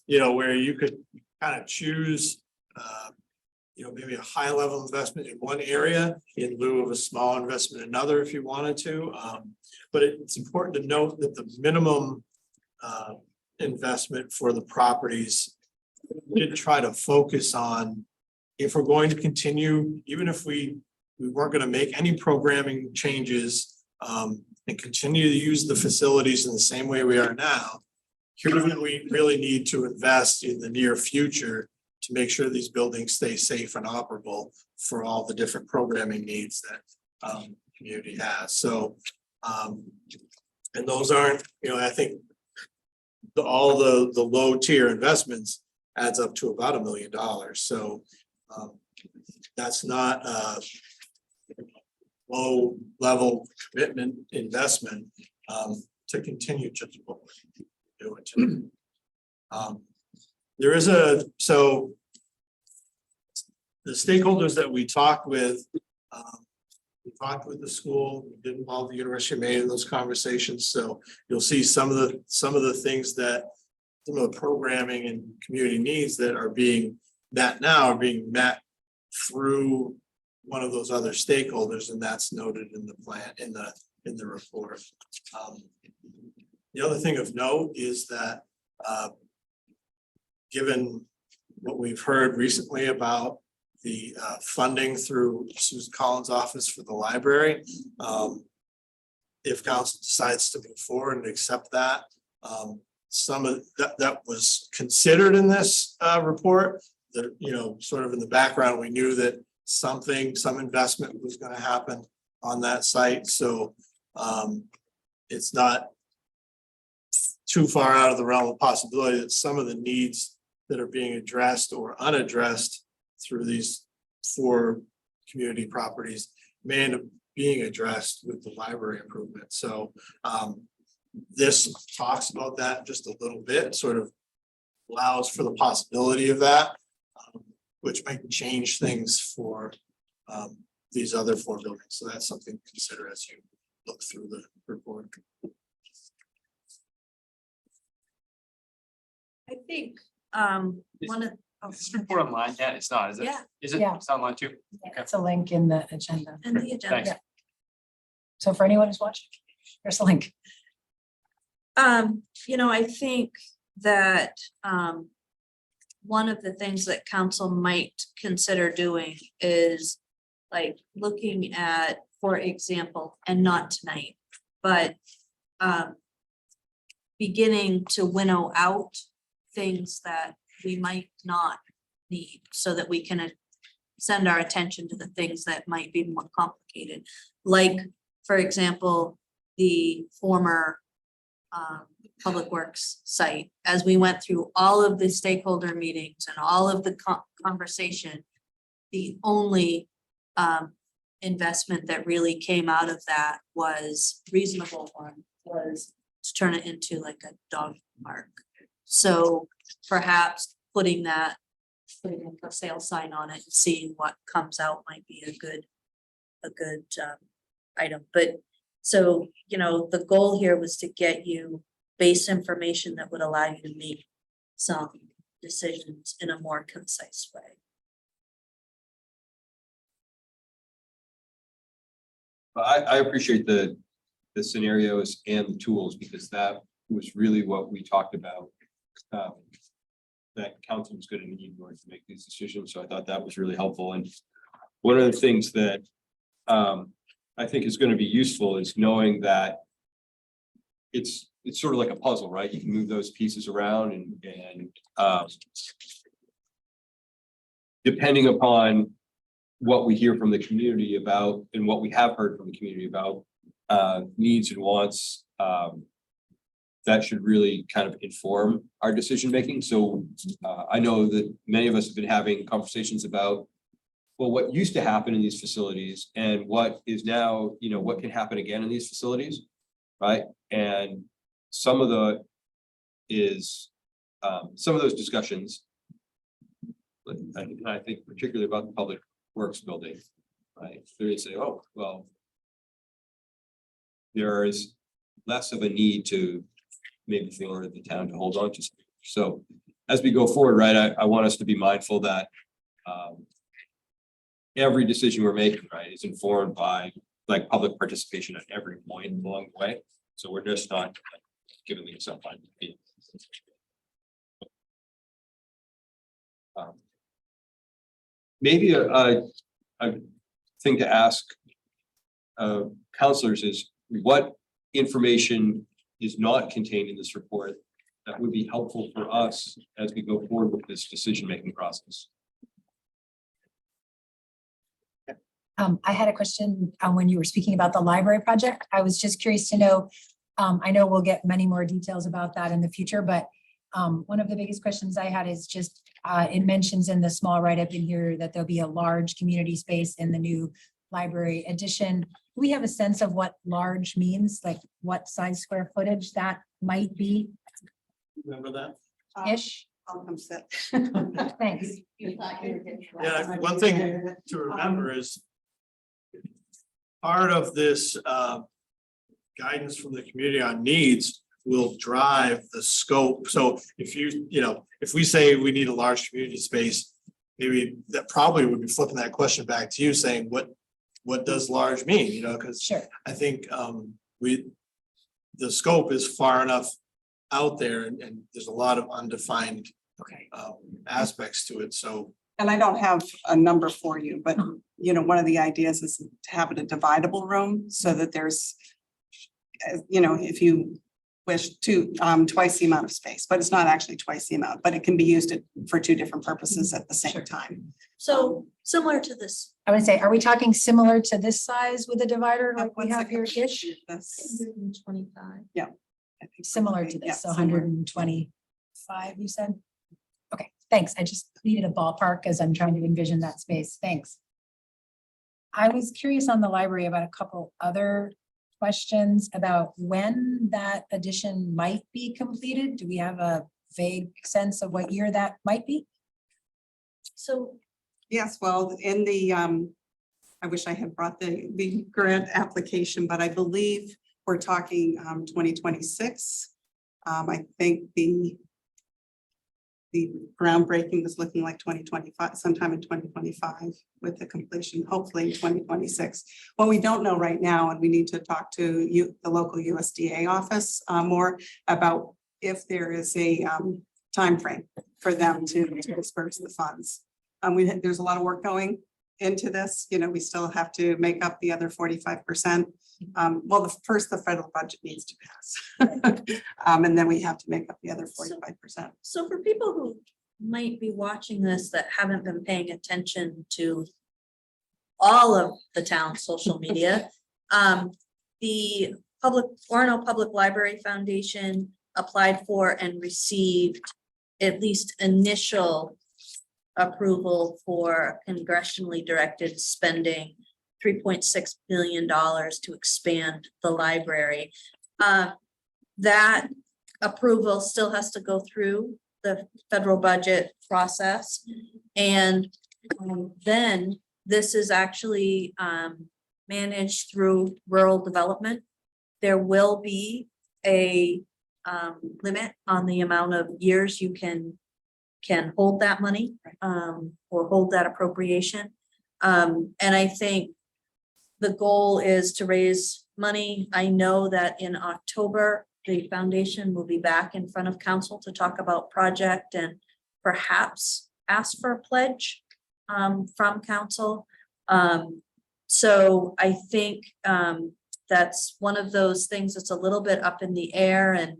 J: where you could kind of choose maybe a high level investment in one area in lieu of a small investment in another if you wanted to. but it's important to note that the minimum investment for the properties, we didn't try to focus on if we're going to continue, even if we weren't going to make any programming changes and continue to use the facilities in the same way we are now. Here's what we really need to invest in the near future to make sure these buildings stay safe and operable for all the different programming needs that the community has. So, and those aren't, I think all the low tier investments adds up to about $1 million. So that's not a low level commitment investment to continue just what we're doing. There is so the stakeholders that we talked with the school, we did involve the University of Maine in those conversations. So you'll see some of the things that some of the programming and community needs that are being met met through one of those other stakeholders, and that's noted in the plan in the report. The other thing of note is that given what we've heard recently about the funding through Susan Collins' office for the library, if council decides to move forward and accept that, some of that was considered in this report. That, sort of in the background, we knew that some investment was going to happen on that site. So it's not too far out of the realm of possibility that some of the needs that are being addressed or unaddressed through these 4 community properties may end up being addressed with the library improvement. So this talks about that just a little bit, sort of allows for the possibility of that, which might change things for these other 4 buildings. So that's something to consider as you look through the report.
B: I think one of.
G: Is this report online yet? It's not, is it?
B: Yeah.
G: Is it?
C: Yeah.
G: It's online too?
C: It's a link in the agenda.
B: And the agenda.
G: Thanks.
C: So for anyone who's watching, there's a link.
B: I think that one of the things that council might consider doing is like looking at, for example, and not tonight, but beginning to winnow out things that we might not need so that we can send our attention to the things that might be more complicated. Like, for example, the former Public Works site. As we went through all of the stakeholder meetings and all of the conversation, the only investment that really came out of that was reasonable one, was to turn it into like a dog park. So perhaps putting a for sale sign on it and seeing what comes out might be a good item. But so, the goal here was to get you base information that would allow you to make some decisions in a more concise way.
A: I appreciate the scenarios and the tools, because that was really what we talked about. That council was going to need in order to make these decisions. So I thought that was really helpful. And one of the things that I think is going to be useful is knowing that it's sort of like a puzzle, right? You can move those pieces around and depending upon what we hear from the community about and what we have heard from the community about needs and wants, that should really kind of inform our decision making. So I know that many of us have been having conversations about, well, what used to happen in these facilities and what is now, what can happen again in these facilities, right? And some of those discussions, I think particularly about the Public Works building, right? They say, oh, well, there is less of a need to maybe for the town to hold on to. So as we go forward, right, I want us to be mindful that every decision we're making, right, is informed by
N: like public participation at every point along the way. So we're just not giving these some fund fee.
A: Maybe a thing to ask counselors is what information is not contained in this report that would be helpful for us as we go forward with this decision-making process.
O: I had a question when you were speaking about the library project. I was just curious to know, I know we'll get many more details about that in the future, but one of the biggest questions I had is just, it mentions in the small write-up in here that there'll be a large community space in the new library addition. Do we have a sense of what large means, like what size square footage that might be
J: Remember that?
O: ish?
I: I'll come sit.
O: Thanks.
J: Yeah, one thing to remember is part of this guidance from the community on needs will drive the scope. So if if we say we need a large community space, maybe that probably would be flipping that question back to you saying, what does large mean? Because
O: Sure.
J: I think the scope is far enough out there and there's a lot of undefined aspects to it. So
I: And I don't have a number for you, but one of the ideas is to have it a dividable room so that there's, if you wish to, twice the amount of space, but it's not actually twice the amount, but it can be used for two different purposes at the same time.
B: So similar to this.
O: I would say, are we talking similar to this size with a divider like we
I: One
O: have here
I: second.
O: ish?
I: That's,
B: 125.
I: I think
O: Similar to
I: yeah,
O: this, so
I: similar.
O: 125, you said? Okay, thanks. I just needed a ballpark as I'm trying to envision that space. Thanks. I was curious on the library about a couple other questions about when that addition might be completed. Do we have a vague sense of what year that might be?
B: So
I: Yes, well, in the, I wish I had brought the grant application, but I believe we're talking 2026. I think the groundbreaking was looking like 2025, sometime in 2025 with the completion, hopefully in 2026. What we don't know right now, and we need to talk to the local USDA office more about if there is a timeframe for them to disperse the funds. There's a lot of work going into this. We still have to make up the other 45%. Well, the federal budget needs to pass. And then we have to make up the other 45%.
B: So for people who might be watching this that haven't been paying attention to all of the town's social media, the Orono Public Library Foundation applied for and received at least initial approval for congressionally directed spending $3.6 billion to expand the library. That approval still has to go through the federal budget process. And then this is actually managed through rural development. There will be a limit on the amount of years you can hold that money or hold that appropriation. And I think the goal is to raise money. I know that in October, the foundation will be back in front of council to talk about project and perhaps ask for a pledge from council. So I think that's one of those things that's a little bit up in the air, and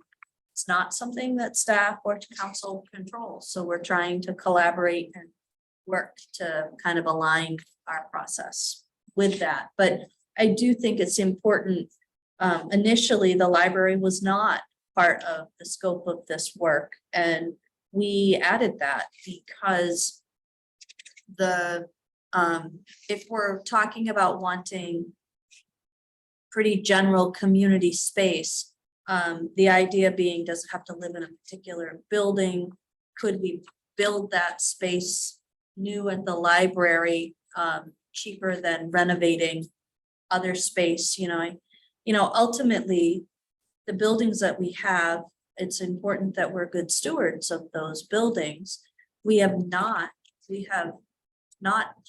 B: it's not something that staff or council controls. So we're trying to collaborate and work to kind of align our process with that. But I do think it's important. Initially, the library was not part of the scope of this work, and we added that because if we're talking about wanting pretty general community space, the idea being, does it have to live in a particular building? Could we build that space new at the library cheaper than renovating other space? Ultimately, the buildings that we have, it's important that we're good stewards of those buildings. We have not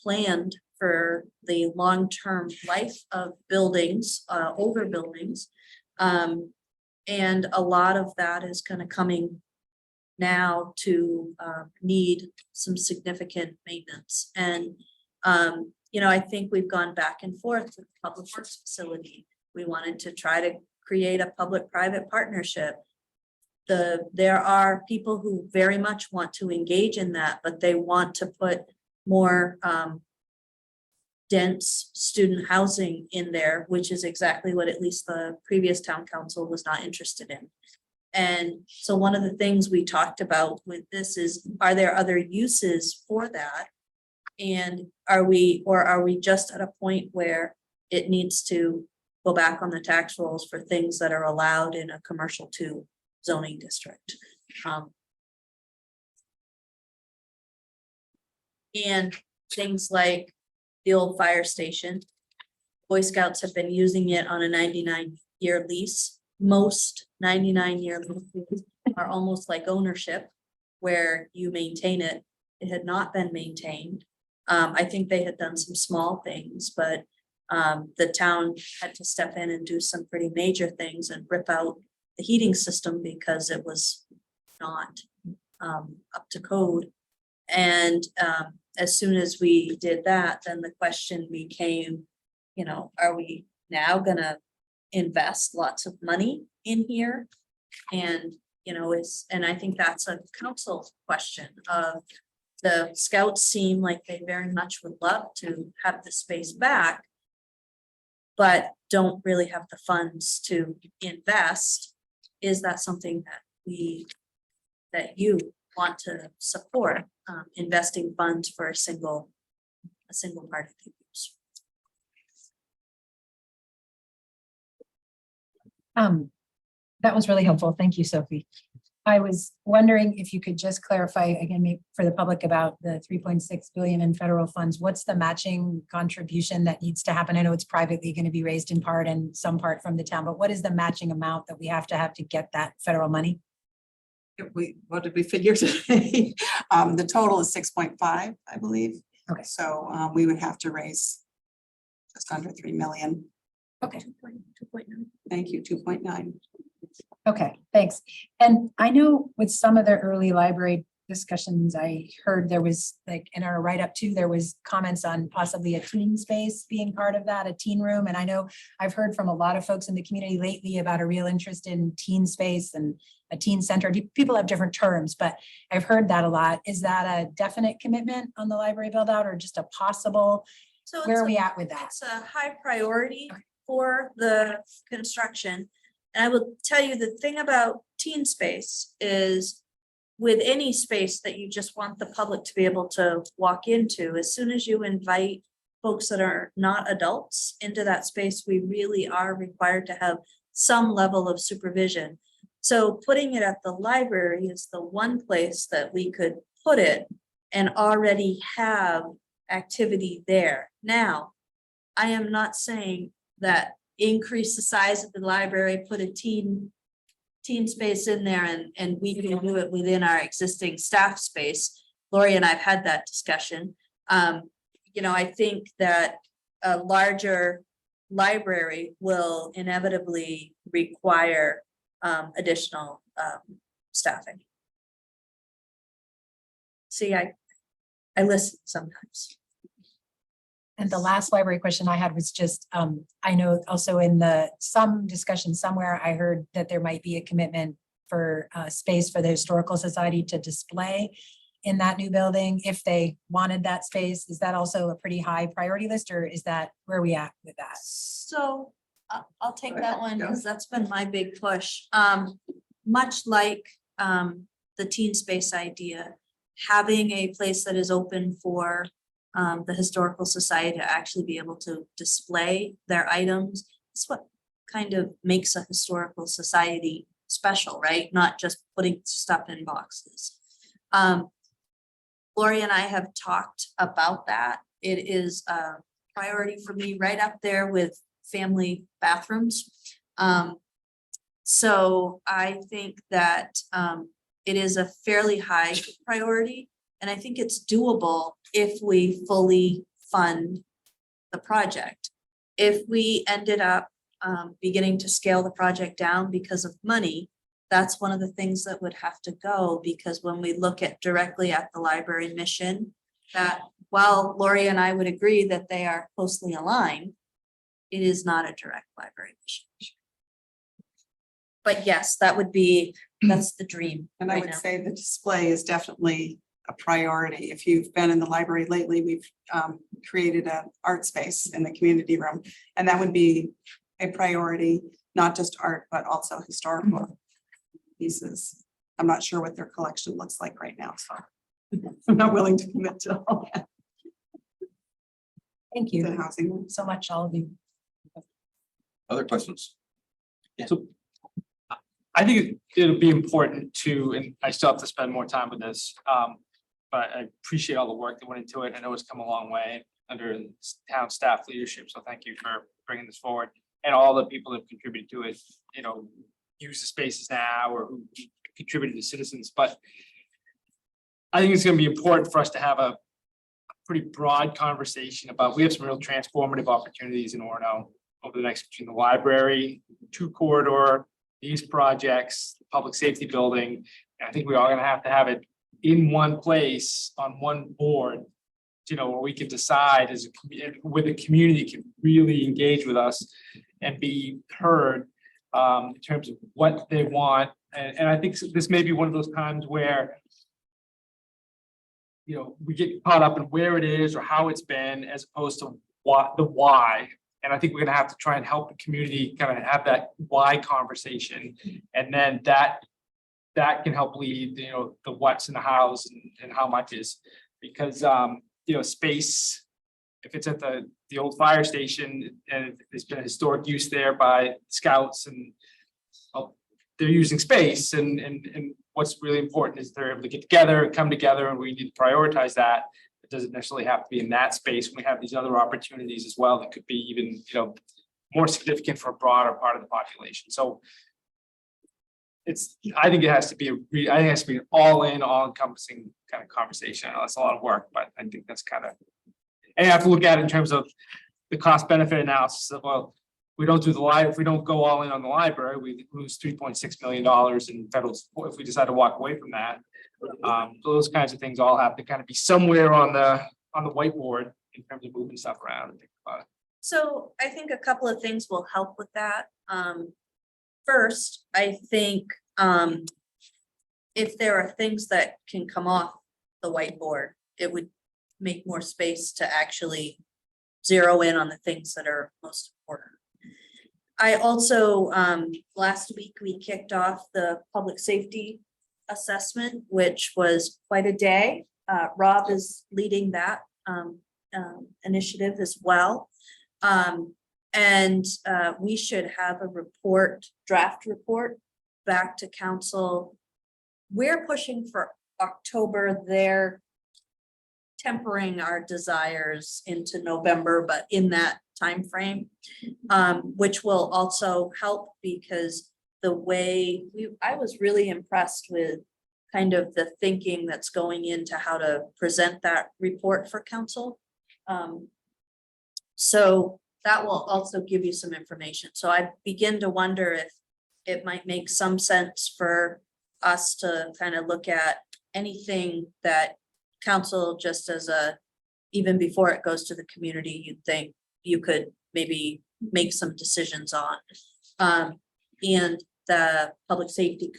B: planned for the long-term life of buildings, older buildings. And a lot of that is kind of coming now to need some significant maintenance. And, you know, I think we've gone back and forth with the Public Works facility. We wanted to try to create a public-private partnership. There are people who very much want to engage in that, but they want to put more dense student housing in there, which is exactly what at least the previous town council was not interested in. And so one of the things we talked about with this is, are there other uses for that? And are we just at a point where it needs to go back on the tax rolls for things that are allowed in a commercial 2 zoning district? And things like the old fire station. Boy Scouts have been using it on a 99-year lease. Most 99-year leases are almost like ownership, where you maintain it. It had not been maintained. I think they had done some small things, but the town had to step in and do some pretty major things and rip out the heating system because it was not up to code. And as soon as we did that, then the question became, you know, are we now gonna invest lots of money in here? And, you know, and I think that's a council question of, the Scouts seem like they very much would love to have the space back, but don't really have the funds to invest. Is that something that you want to support, investing funds for a single part of the use?
O: That was really helpful. Thank you, Sophie. I was wondering if you could just clarify again, maybe for the public, about the 3.6 billion in federal funds. What's the matching contribution that needs to happen? I know it's privately going to be raised in part and some part from the town, but what is the matching amount that we have to get that federal money?
I: What did we figure today? The total is 6.5, I believe.
O: Okay.
I: So we would have to raise just under 3 million.
O: Okay.
B: 2.9.
I: Thank you, 2.9.
O: Okay, thanks. And I know with some of the early library discussions, I heard there was, like, in our write-up too, there was comments on possibly a teen space being part of that, a teen room. And I know I've heard from a lot of folks in the community lately about a real interest in teen space and a teen center. People have different terms, but I've heard that a lot. Is that a definite commitment on the library build out, or just a possible?
B: So
O: Where are we at with that?
B: It's a high priority for the construction. And I will tell you, the thing about teen space is, with any space that you just want the public to be able to walk into, as soon as you invite folks that are not adults into that space, we really are required to have some level of supervision. So putting it at the library is the one place that we could put it and already have activity there. Now, I am not saying that increase the size of the library, put a teen space in there, and we can do it within our existing staff space. Lori and I've had that discussion. You know, I think that a larger library will inevitably require additional staffing. See, I listen sometimes.
O: And the last library question I had was just, I know also in some discussion somewhere, I heard that there might be a commitment for space for the Historical Society to display in that new building if they wanted that space. Is that also a pretty high priority list, or is that where we at with that?
B: So I'll take that one, because that's been my big push. Much like the teen space idea, having a place that is open for the Historical Society to actually be able to display their items. It's what kind of makes a historical society special, right? Not just putting stuff in boxes. Lori and I have talked about that. It is a priority for me, right up there with family bathrooms. So I think that it is a fairly high priority. And I think it's doable if we fully fund the project. If we ended up beginning to scale the project down because of money, that's one of the things that would have to go, because when we look at directly at the library mission, that while Lori and I would agree that they are closely aligned, it is not a direct library mission. But yes, that's the dream.
I: And I
B: right
I: would
B: now.
I: say the display is definitely a priority. If you've been in the library lately, we've created an art space in the community room. And that would be a priority, not just art, but also historical pieces. I'm not sure what their collection looks like right now, so I'm not willing to commit to all that.
O: Thank you
I: The housing.
O: so much, all of you.
N: Other questions?
G: So I think it'll be important to, and I still have to spend more time with this, but I appreciate all the work that went into it. I know it's come a long way under town staff leadership, so thank you for bringing this forward. And all the people that contributed to it, you know, use the spaces now or who contributed to citizens, but I think it's gonna be important for us to have a pretty broad conversation about, we have some real transformative opportunities in Orono over the next, between the library, 2 corridor, these projects, public safety building. And I think we're all gonna have to have it in one place on one board, you know, where we can decide as a where the community can really engage with us and be heard in terms of what they want. And I think this may be one of those times where, you know, we get caught up in where it is or how it's been as opposed to what the why. And I think we're gonna have to try and help the community kind of have that why conversation. And then that can help lead, you know, the what's and the hows and how much is. Because you know, space, if it's at the old fire station and there's been a historic use there by scouts and they're using space and what's really important is they're able to get together, come together, and we need to prioritize that. It doesn't necessarily have to be in that space. We have these other opportunities as well that could be even, you know, more significant for a broader part of the population. So I think it has to be an all-in, all-encompassing kind of conversation. I know that's a lot of work, but I think that's kind of, and you have to look at it in terms of the cost benefit analysis of, well, we don't do if we don't go all in on the library, we lose $3.6 million in federal support if we decide to walk away from that. Those kinds of things all have to kind of be somewhere on the whiteboard in terms of moving stuff around and think about it.
B: So I think a couple of things will help with that. First, I think if there are things that can come off the whiteboard, it would make more space to actually zero in on the things that are most important. I also, last week, we kicked off the public safety assessment, which was quite a day. Rob is leading that initiative as well. And we should have a draft report back to council. We're pushing for October. They're tempering our desires into November, but in that time frame, which will also help because the way I was really impressed with kind of the thinking that's going into how to present that report for council. So that will also give you some information. So I begin to wonder if it might make some sense for us to kind of look at anything that council, just as even before it goes to the community, you'd think you could maybe make some decisions on. And the public safety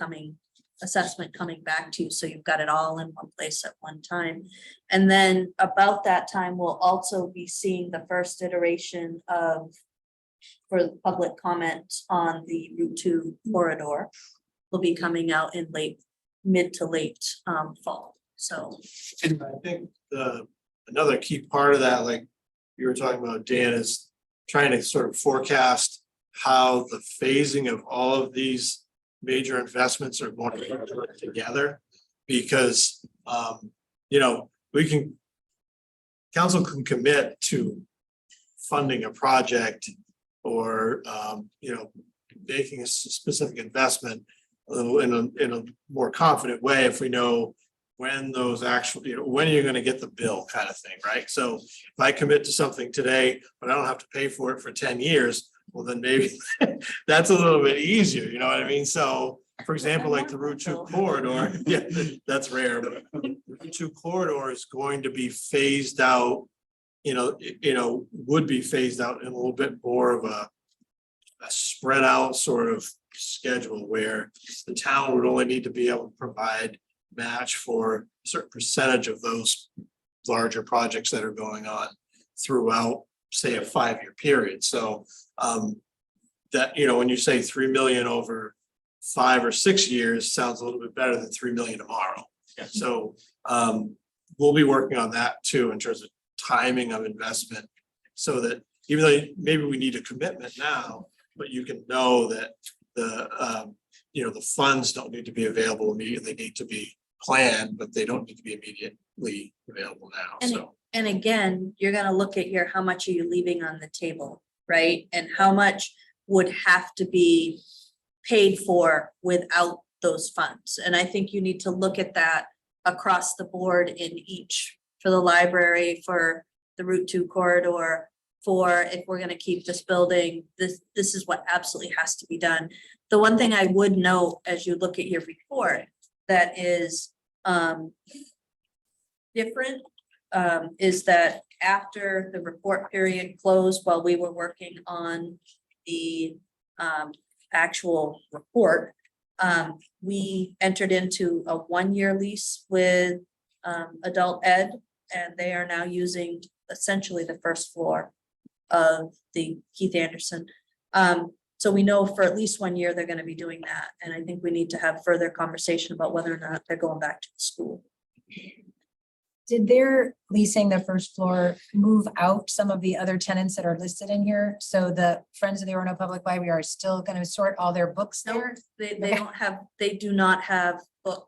B: assessment coming back to you, so you've got it all in one place at one time. And then about that time, we'll also be seeing the first iteration for the public comment on the Route 2 corridor will be coming out in mid to late fall. So
J: And I think another key part of that, like you were talking about, Dan, is trying to sort of forecast how the phasing of all of these major investments are going to work together. Because you know, council can commit to funding a project or you know, making a specific investment in a more confident way if we know when those actual, when are you gonna get the bill kind of thing, right? So if I commit to something today, but I don't have to pay for it for 10 years, well, then maybe that's a little bit easier, you know what I mean? So, for example, like the Route 2 corridor, yeah, that's rare, but the Route 2 corridor is going to be phased out, would be phased out in a little bit more of a spread out sort of schedule where the town would only need to be able to provide match for a certain percentage of those larger projects that are going on throughout, say, a 5-year period. So that, when you say 3 million over 5 or 6 years, sounds a little bit better than 3 million tomorrow.
M: Yeah.
J: So we'll be working on that too in terms of timing of investment, so that even though maybe we need a commitment now, but you can know that the funds don't need to be available immediately, they need to be planned, but they don't need to be immediately available now.
B: And
J: So
B: And again, you're gonna look at how much are you leaving on the table, right? And how much would have to be paid for without those funds. And I think you need to look at that across the board in each, for the library, for the Route 2 corridor, for if we're gonna keep this building, this is what absolutely has to be done. The one thing I would note as you look at your report that is different is that after the report period closed, while we were working on the actual report, we entered into a 1-year lease with Adult Ed, and they are now using essentially the first floor of the Keith Anderson. So we know for at least 1 year they're going to be doing that, and I think we need to have further conversation about whether or not they're going back to the school.
O: Did their leasing the first floor move out some of the other tenants that are listed in here? So the Friends of the Orono Public Library are still going to sort all their books
B: No,
O: there?
B: they do not have book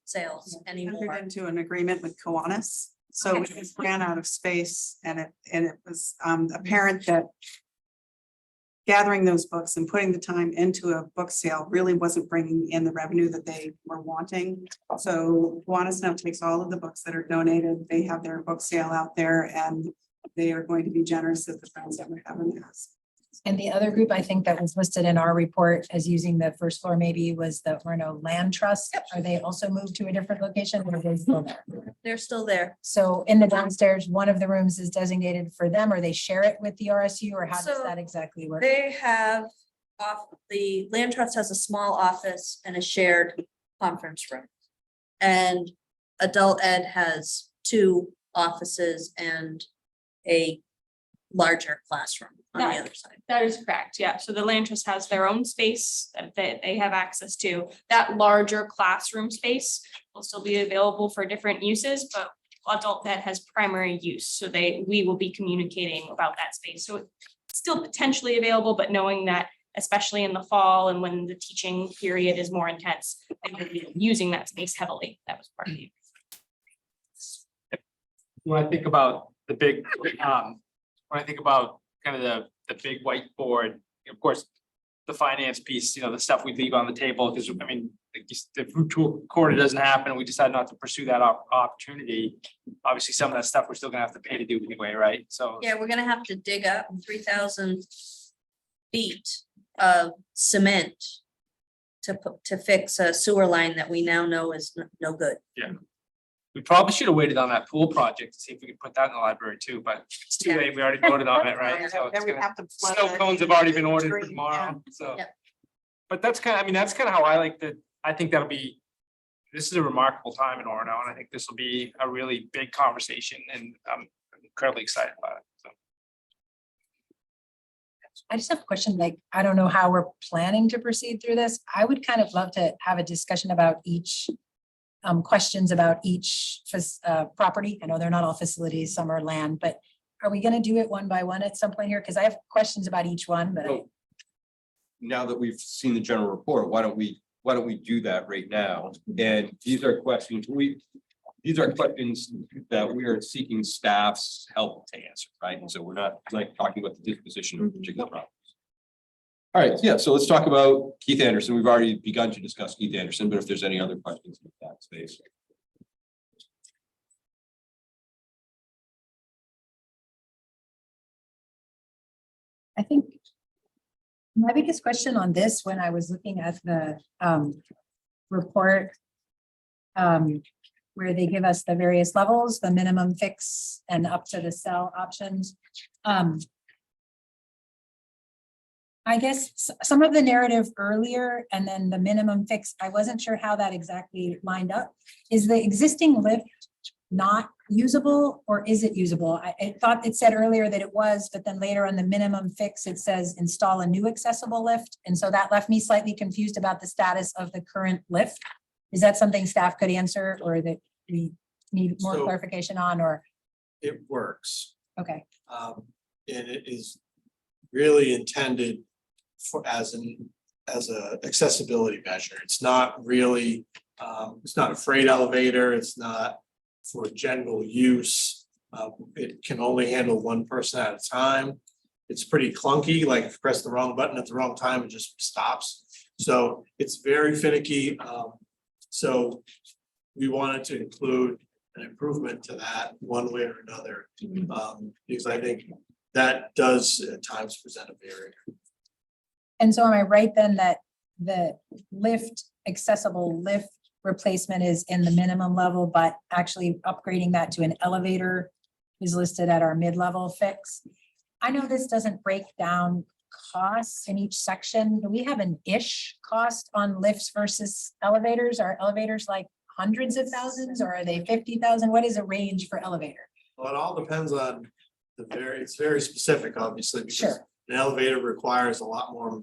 B: sales
I: Entered
B: anymore.
I: into an agreement with Kiwanis. So we just ran out of space, and it was apparent that gathering those books and putting the time into a book sale really wasn't bringing in the revenue that they were wanting. So Kiwanis now takes all of the books that are donated. They have their book sale out there, and they are going to be generous as the friends that we're having this.
O: And the other group, I think that was listed in our report as using the first floor maybe was the Orono Land Trust.
B: Yep.
O: Are they also moved to a different location or are they still there?
B: They're still there.
O: So in the downstairs, one of the rooms is designated for them, or they share it with the RSU, or how does
B: So
O: that exactly work?
B: They have the Land Trust has a small office and a shared conference room. And Adult Ed has 2 offices and a larger classroom on the other side.
P: That is correct, yeah. So the Land Trust has their own space that they have access to. That larger classroom space will still be available for different uses, but Adult Ed has primary use. So we will be communicating about that space. So it's still potentially available, but knowing that especially in the fall and when the teaching period is more intense, they will be using that space heavily. That was part of it.
G: When I think about the big, when I think about kind of the big whiteboard, of course, the finance piece, the stuff we leave on the table, because I mean, if Route 2 corridor doesn't happen, we decide not to pursue that opportunity. Obviously, some of that stuff we're still gonna have to pay to do anyway, right? So.
B: Yeah, we're gonna have to dig up 3,000 feet of cement to fix a sewer line that we now know is no good.
G: Yeah. We probably should have waited on that pool project to see if we could put that in the library too, but it's too
B: Yeah.
G: late. We already voted on it, right? So it's
I: Then we
G: gonna-
I: have to flood
G: Snow
I: it.
G: cones have already been ordered for tomorrow, so.
B: Yep.
G: But that's kind of how I think that'll be, this is a remarkable time in Orono, and I think this will be a really big conversation, and I'm incredibly excited about it, so.
O: I just have a question, like, I don't know how we're planning to proceed through this. I would kind of love to have a discussion about each questions about each property. I know they're not all facilities, some are land, but are we gonna do it one by one at some point here? Because I have questions about each one, but
A: So, now that we've seen the general report, why don't we do that right now? And these are questions that we are seeking staff's help to answer, right? And so we're not like talking about the disposition of particular properties. All right, yeah, so let's talk about Keith Anderson. We've already begun to discuss Keith Anderson, but if there's any other questions in that space.
O: I think my biggest question on this, when I was looking at the report, where they give us the various levels, the minimum fix and up to the cell options. I guess some of the narrative earlier and then the minimum fix, I wasn't sure how that exactly lined up. Is the existing lift not usable or is it usable? I thought it said earlier that it was, but then later on the minimum fix, it says install a new accessible lift. And so that left me slightly confused about the status of the current lift. Is that something staff could answer or that we need more
J: So-
O: clarification on, or?
J: It works.
O: Okay,
J: And it is really intended for as a accessibility measure. It's not really, it's not a freight elevator. It's not for general use. It can only handle one person at a time. It's pretty clunky, like if you press the wrong button at the wrong time, it just stops. So it's very finicky. So we wanted to include an improvement to that one way or another. Because I think that does at times present a barrier.
O: and so am I right then that the accessible lift replacement is in the minimum level, but actually upgrading that to an elevator is listed at our mid-level fix? I know this doesn't break down costs in each section. Do we have an ish cost on lifts versus elevators? Are elevators like hundreds of thousands or are they 50,000? What is a range for elevator?
J: Well, it all depends on it's very specific, obviously, because
O: Sure.
J: an elevator requires a lot more.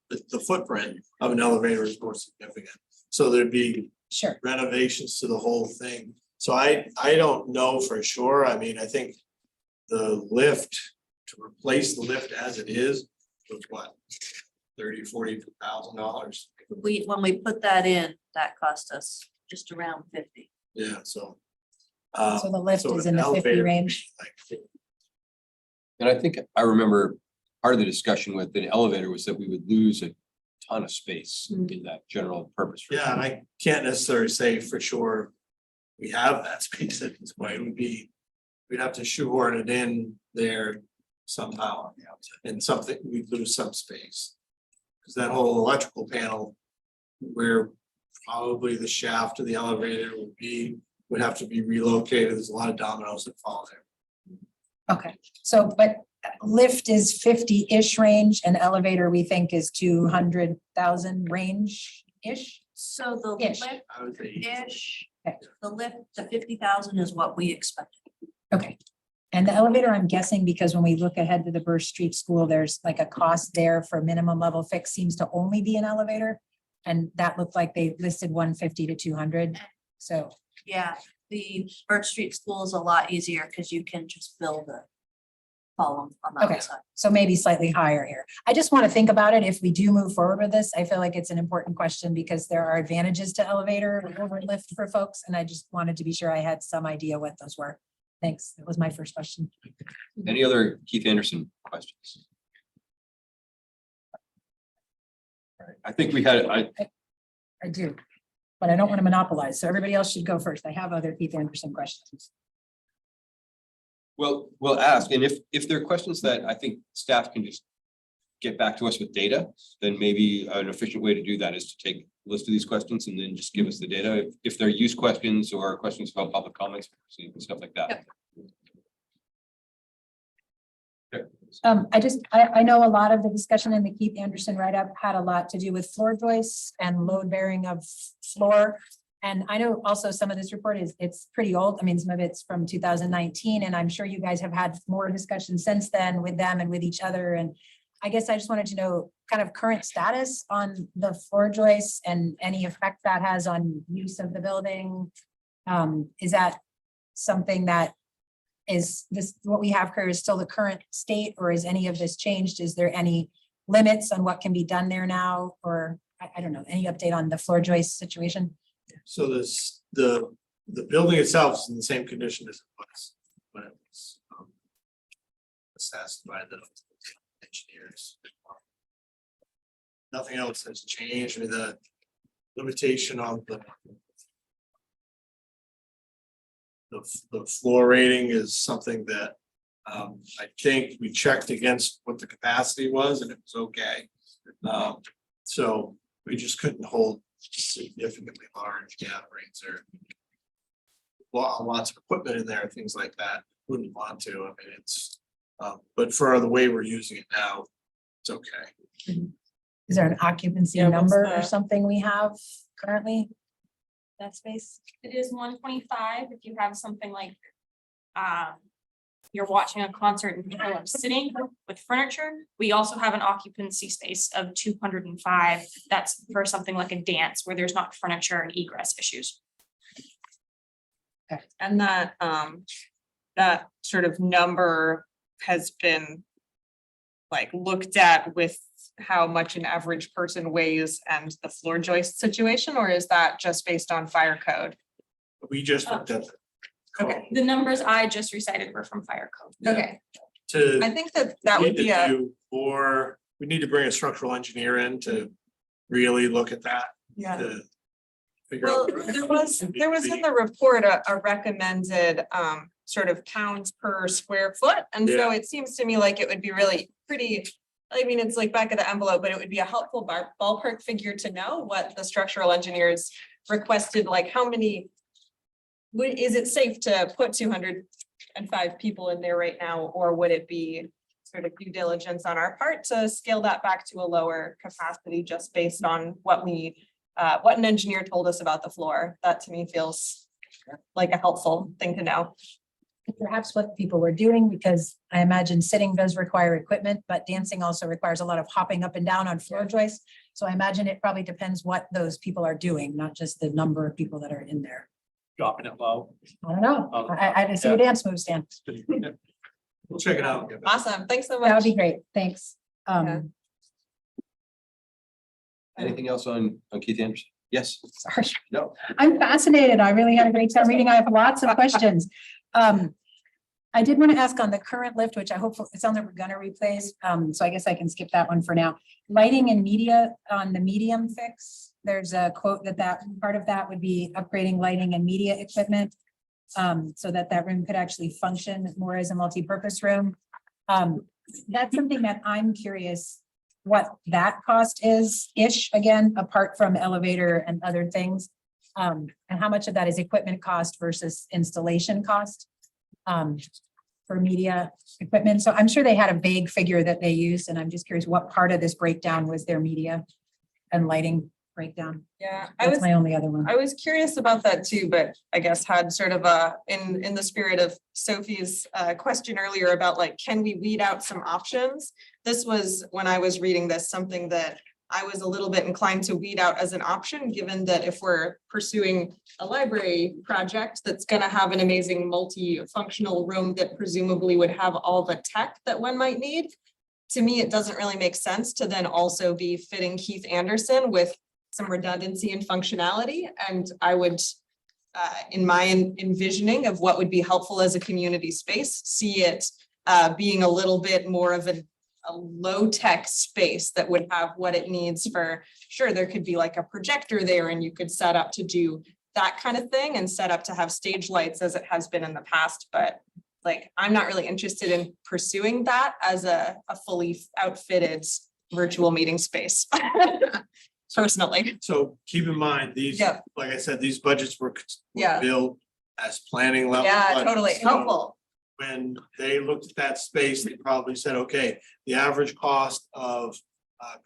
J: The footprint of an elevator is more significant. So there'd be
O: Sure.
J: renovations to the whole thing. So I don't know for sure. I mean, I think the lift, to replace the lift as it is, was what? $30,000-$40,000.
B: When we put that in, that cost us just around 50.
J: Yeah, so.
O: So the lift
J: so
O: is
J: an
O: in the 50
J: elevator would be
O: range.
J: like
A: And I think I remember part of the discussion with the elevator was that we would lose a ton of space in that general purpose.
J: Yeah, and I can't necessarily say for sure we have that space at this point. It would be, we'd have to shoehorn it in there somehow. And something, we'd lose some space. Because that whole electrical panel where probably the shaft of the elevator would have to be relocated. There's a lot of dominoes that fall there.
O: Okay, so, but lift is 50-ish range and elevator we think is 200,000 range-ish?
B: So the
O: Ish.
B: lift
J: I would say.
B: ish,
O: Okay.
B: the lift, the 50,000 is what we expected.
O: Okay. And the elevator, I'm guessing, because when we look ahead to the Burst Street School, there's like a cost there for minimum level fix seems to only be an elevator. And that looked like they listed 150 to 200. So,
B: Yeah, the Birch Street School is a lot easier because you can just build a column on the
O: okay,
B: outside.
O: so maybe slightly higher here. I just want to think about it. If we do move forward with this, I feel like it's an important question because there are advantages to elevator over lift for folks. And I just wanted to be sure I had some idea what those were. Thanks. That was my first question.
A: Any other Keith Anderson questions? All right, I think we had,
O: I do, but I don't want to monopolize. So everybody else should go first. I have other Keith Anderson questions.
A: well, we'll ask, and if there are questions that I think staff can just get back to us with data, then maybe an efficient way to do that is to take a list of these questions and then just give us the data. If they're use questions or questions about public comments, and stuff like that.
O: I know a lot of the discussion in the Keith Anderson write-up had a lot to do with floor joists and load bearing of floor. And I know also some of this report it's pretty old. I mean, some of it's from 2019, and I'm sure you guys have had more discussion since then with them and with each other. And I guess I just wanted to know kind of current status on the floor joists and any effect that has on use of the building. Is that something that is this, what we have here is still the current state, or is any of this changed? Is there any limits on what can be done there now? Or I don't know, any update on the floor joist situation?
J: So the building itself is in the same condition as it was when it was assessed by the engineers. nothing else has changed. I mean, the limitation on the floor rating is something that I think we checked against what the capacity was and it was okay. So we just couldn't hold significantly large gatherings or lots of equipment in there, things like that. Wouldn't want to. I mean, it's, but for the way we're using it now, it's okay.
O: Is there an occupancy
H: Yeah, what's
O: number or
H: the-
O: something we have currently? That space?
P: It is 125 if you have something like, you're watching a concert and people are sitting with furniture. We also have an occupancy space of 205. That's for something like a dance where there's not furniture and egress issues.
H: And that, that sort of number has been like looked at with how much an average person weighs and the floor joist situation, or is that just based on fire code?
J: We just looked at
H: Okay,
P: The numbers I just recited were from fire code.
H: okay.
J: to.
H: I think that that
J: we
H: would
J: need
H: be
J: to
H: a,
J: do more, we need to bring a structural engineer in to really look at that.
H: yeah.
J: To figure
H: Well,
J: out.
H: there was in the report a recommended sort of pounds per square foot. And so it seems to me like it would be really pretty, I mean, it's like back of the envelope, but it would be a helpful ballpark figure to know what the structural engineers requested, like how many. Is it safe to put 205 people in there right now, or would it be sort of due diligence on our part to scale that back to a lower capacity just based on what what an engineer told us about the floor? That to me feels like a helpful thing to know.
O: Perhaps what people were doing, because I imagine sitting does require equipment, but dancing also requires a lot of hopping up and down on floor joists. So I imagine it probably depends what those people are doing, not just the number of people that are in there.
N: Dropping it low.
O: I don't know.
N: Oh,
O: I didn't see a dance move, Stan.
J: We'll check it out. and get back.
H: Awesome, thanks so much.
O: That would be great. Thanks.
H: Yeah.
A: Anything else on Keith Anderson? Yes.
O: Sorry.
A: No.
O: I'm fascinated. I really had a great time reading. I have lots of questions. I did want to ask on the current lift, which I hope, it sounds like we're gonna replace. So I guess I can skip that one for now. Lighting and media on the medium fix. There's a quote that part of that would be upgrading lighting and media equipment. So that room could actually function more as a multi-purpose room. That's something that I'm curious what that cost is again, apart from elevator and other things. And how much of that is equipment cost versus installation cost for media equipment. So I'm sure they had a vague figure that they used, and I'm just curious what part of this breakdown was their media and lighting breakdown.
H: Yeah,
O: That's my only other one.
H: I was curious about that too, but I guess had sort of in the spirit of Sophie's question earlier about like, can we weed out some options? This was, when I was reading this, something that I was a little bit inclined to weed out as an option, given that if we're pursuing a library project that's gonna have an amazing multi-functional room that presumably would have all the tech that one might need. To me, it doesn't really make sense to then also be fitting Keith Anderson with some redundancy and functionality. And I would, in my envisioning of what would be helpful as a community space, see it being a little bit more of a low-tech space that would have what it needs for, sure, there could be like a projector there and you could set up to do that kind of thing and set up to have stage lights as it has been in the past. But like, I'm not really interested in pursuing that as a fully outfitted virtual meeting space. Personally.
J: So keep in mind, these,
H: Yeah.
J: like I said, these budgets were
H: Yeah.
J: built as planning level.
H: Yeah,
J: budgets.
H: totally
J: So
H: helpful.
J: when they looked at that space, they probably said, okay, the average cost of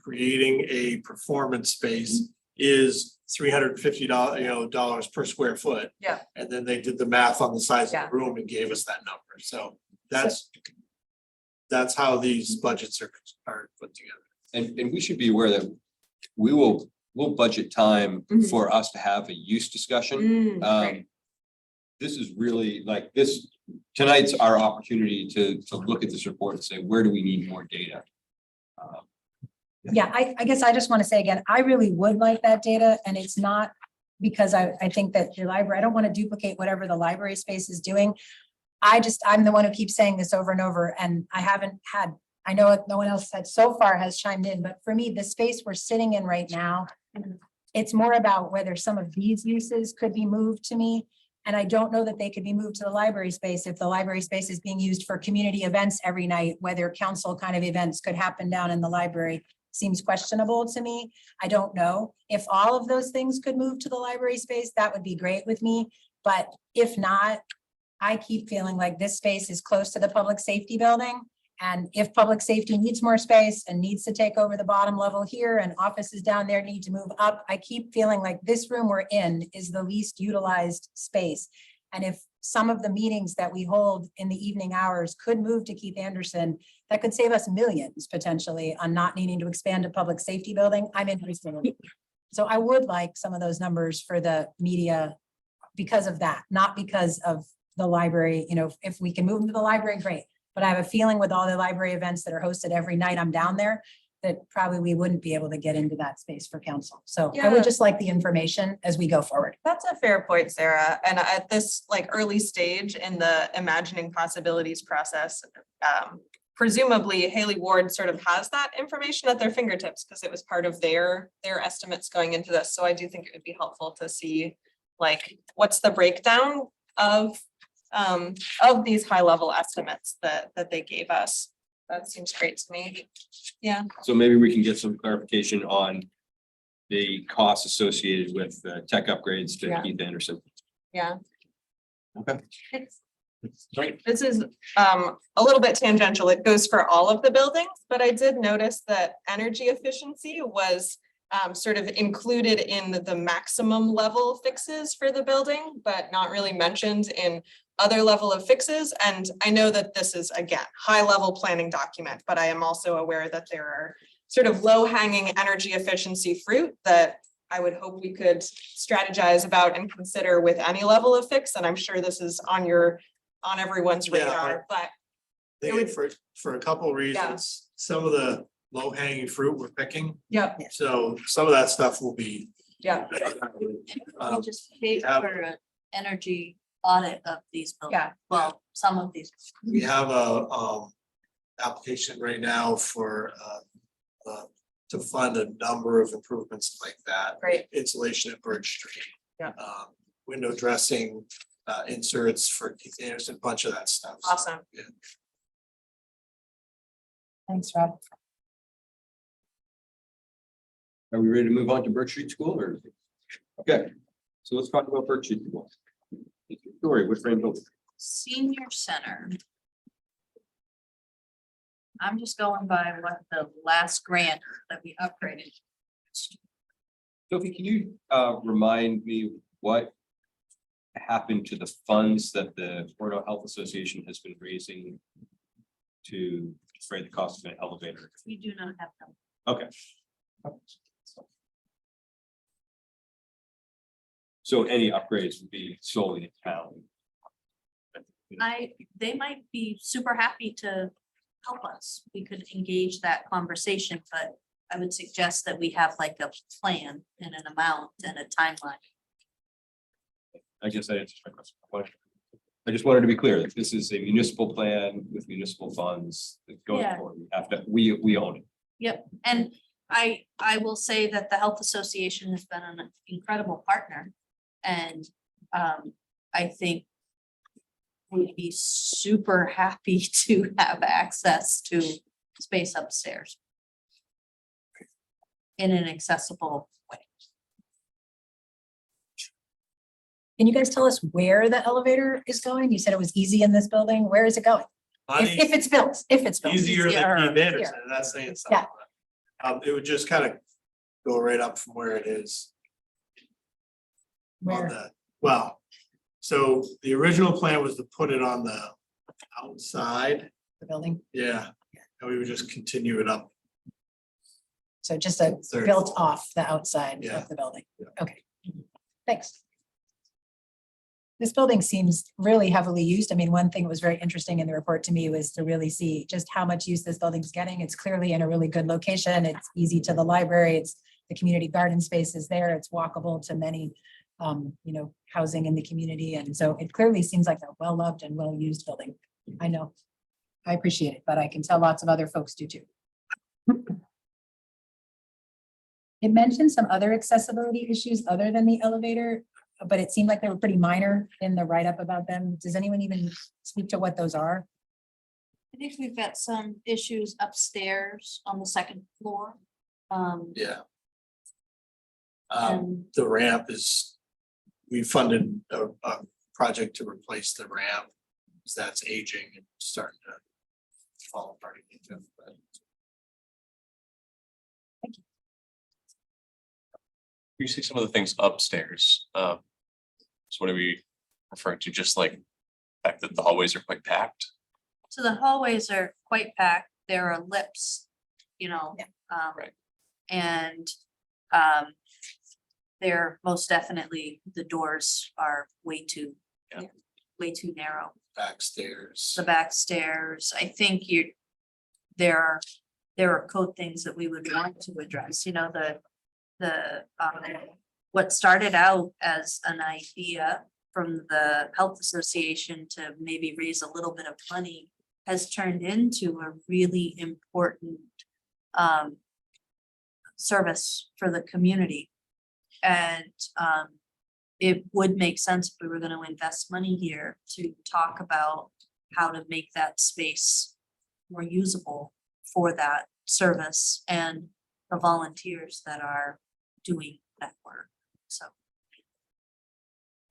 J: creating a performance space is $350, dollars per square foot.
H: Yeah.
J: And then they did the math on the size of
H: Yeah.
J: the room and gave us that number. So that's how these budgets are put together.
A: And we should be aware that we'll budget time
H: Mhm.
A: for us to have a use discussion.
H: Great.
A: This is really like this, tonight's our opportunity to look at this report and say, where do we need more data?
O: Yeah, I guess I just want to say again, I really would like that data, and it's not because I think that the library, I don't want to duplicate whatever the library space is doing. I'm the one who keeps saying this over and over, and I I know no one else had so far has chimed in, but for me, the space we're sitting in right now, it's more about whether some of these uses could be moved to me. And I don't know that they could be moved to the library space if the library space is being used for community events every night, whether council kind of events could happen down in the library seems questionable to me. I don't know. If all of those things could move to the library space, that would be great with me. But if not, I keep feeling like this space is close to the public safety building. And if public safety needs more space and needs to take over the bottom level here and offices down there need to move up, I keep feeling like this room we're in is the least utilized space. And if some of the meetings that we hold in the evening hours could move to Keith Anderson, that could save us millions potentially on not needing to expand a public safety building. I'm interested in it. So I would like some of those numbers for the media because of that, not because of the library. You know, if we can move them to the library, great. But I have a feeling with all the library events that are hosted every night I'm down there, that probably we wouldn't be able to get into that space for council. So I would just like the information as we go forward.
H: That's a fair point, Sarah. And at this like early stage in the imagining possibilities process, presumably Haley Ward sort of has that information at their fingertips because it was part of their estimates going into this. So I do think it would be helpful to see like what's the breakdown of these high level estimates that they gave us. That seems great to me. Yeah.
A: So maybe we can get some clarification on the costs associated with tech upgrades to
H: Yeah.
A: Keith Anderson.
H: Yeah.
A: Okay. Great.
H: This is a little bit tangential. It goes for all of the buildings, but I did notice that energy efficiency was sort of included in the maximum level fixes for the building, but not really mentioned in other level of fixes. And I know that this is, again, high level planning document, but I am also aware that there are sort of low hanging energy efficiency fruit that I would hope we could strategize about and consider with any level of fix. And I'm sure this is on everyone's
J: Yeah,
H: radar, but
J: They would for a couple of reasons. Some of the low hanging fruit we're picking.
H: yeah,
J: So some of that stuff will be.
H: yeah.
J: um,
B: Just paid
J: have-
B: for an energy audit of these buildings.
H: Yeah.
B: Well, some of these.
J: We have a application right now for to fund a number of improvements like that.
H: Great.
J: Insulation at Birch Street.
H: Yeah.
J: Window dressing, inserts for Keith Anderson, a bunch of that stuff. So,
H: Awesome.
J: yeah.
O: Thanks, Rob.
A: Are we ready to move on to Birch Street School or? Okay, so let's talk about Birch Street School. Story, which frame building?
B: Senior center. I'm just going by what the last grant that we upgraded.
A: Sophie, can you remind me what happened to the funds that the Orono Health Association has been raising to defray the cost of an elevator?
B: We do not have them.
A: Okay. So any upgrades would be solely in town.
B: They might be super happy to help us. We could engage that conversation, but I would suggest that we have like a plan and an amount and a timeline.
A: I guess that answers my question. I just wanted to be clear that this is a municipal plan with municipal funds that going
B: Yeah.
A: forward. We have to, we own it.
B: Yep, and I will say that the Health Association has been an incredible partner. And I think we'd be super happy to have access to space upstairs in an accessible way.
O: Can you guys tell us where the elevator is going? You said it was easy in this building. Where is it going? If it's built,
J: Easier than
O: Easier.
J: Keith Anderson, that's saying something. It would just kind of go right up from where it is. On
O: Where?
J: the, well, so the original plan was to put it on the outside,
O: The building,
J: yeah, and we would just continue it up.
O: so just a
J: Third
O: built
J: floor.
O: off the outside
J: Yeah.
O: of the building.
J: Yeah.
O: Okay, thanks. This building seems really heavily used. I mean, one thing that was very interesting in the report to me was to really see just how much use this building's getting. It's clearly in a really good location. It's easy to the library. It's the community garden space is there. It's walkable to many, housing in the community. And so it clearly seems like a well-loved and well-used building. I know. I appreciate it, but I can tell lots of other folks do too. It mentioned some other accessibility issues other than the elevator, but it seemed like they were pretty minor in the write-up about them. Does anyone even speak to what those are?
B: I think we've got some issues upstairs on the second floor.
J: Yeah.
B: And-
J: The ramp is, we funded a project to replace the ramp. Because that's aging and starting to fall apart. again, but-
F: You see some of the things upstairs. So what are we referring to? Just like the fact that the hallways are quite packed?
B: So the hallways are quite packed. There are lips, you know.
F: Right.
B: And they're most definitely, the doors are way too narrow.
J: Backstairs.
B: The back stairs, I think there are code things that we would want to address, you know, what started out as an idea from the health association to maybe raise a little bit of money has turned into a really important service for the community. And it would make sense if we were going to invest money here to talk about how to make that space more usable for that service and the volunteers that are doing that work. So.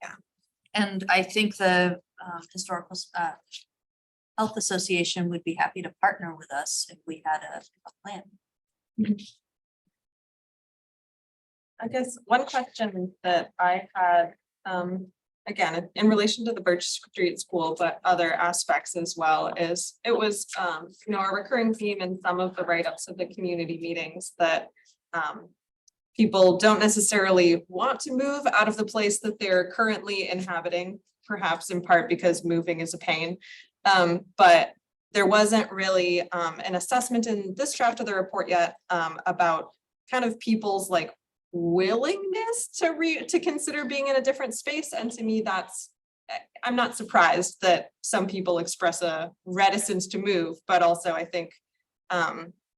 B: Yeah. And I think the historical health association would be happy to partner with us if we had a plan.
H: I guess one question that I had, again, in relation to the Birch Street School, but other aspects as well, is it was, you know, a recurring theme in some of the write-ups of the community meetings that people don't necessarily want to move out of the place that they're currently inhabiting, perhaps in part because moving is a pain. But there wasn't really an assessment in this draft of the report yet about kind of people's like willingness to consider being in a different space. And to me, I'm not surprised that some people express a reticence to move, but also I think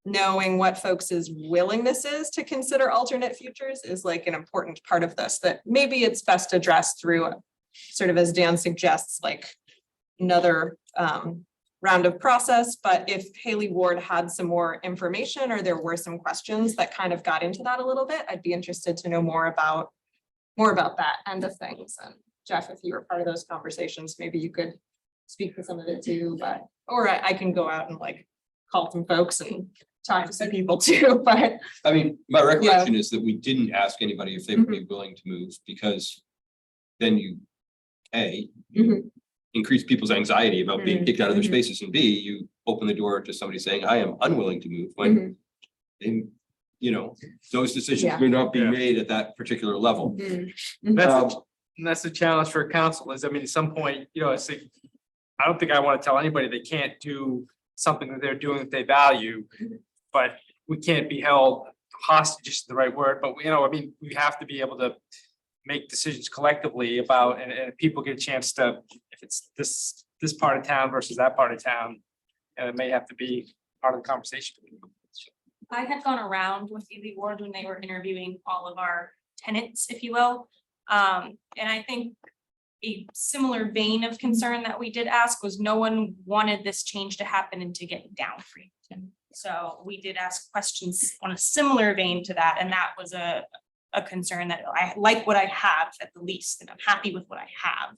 H: knowing what folks' willingness is to consider alternate futures is like an important part of this, that maybe it's best addressed through sort of, as Dan suggests, like another round of process. But if Haley Ward had some more information or there were some questions that kind of got into that a little bit, I'd be interested to know more about that end of things. And Jeff, if you were part of those conversations, maybe you could speak to some of it too, but, or I can go out and like call some folks and talk to some people too, but.
N: I mean, my recollection is that we didn't ask anybody if they would be willing to move, because then you, increase people's anxiety about being kicked out of their spaces, and B, you open the door to somebody saying, I am unwilling to move, when they, you know, those decisions may not be made at that particular level.
G: And that's the challenge for council is, I mean, at some point, you know, it's like, I don't think I want to tell anybody they can't do something that they're doing that they value, but we can't be held hostage, is the right word, but you know, I mean, we have to be able to make decisions collectively about, and people get a chance to, if it's this part of town versus that part of town, and it may have to be part of the conversation.
P: I had gone around with Haley Ward when they were interviewing all of our tenants, if you will. And I think a similar vein of concern that we did ask was no one wanted this change to happen and to get down Freedom. So we did ask questions on a similar vein to that, and that was a concern that I like what I have at the least, and I'm happy with what I have.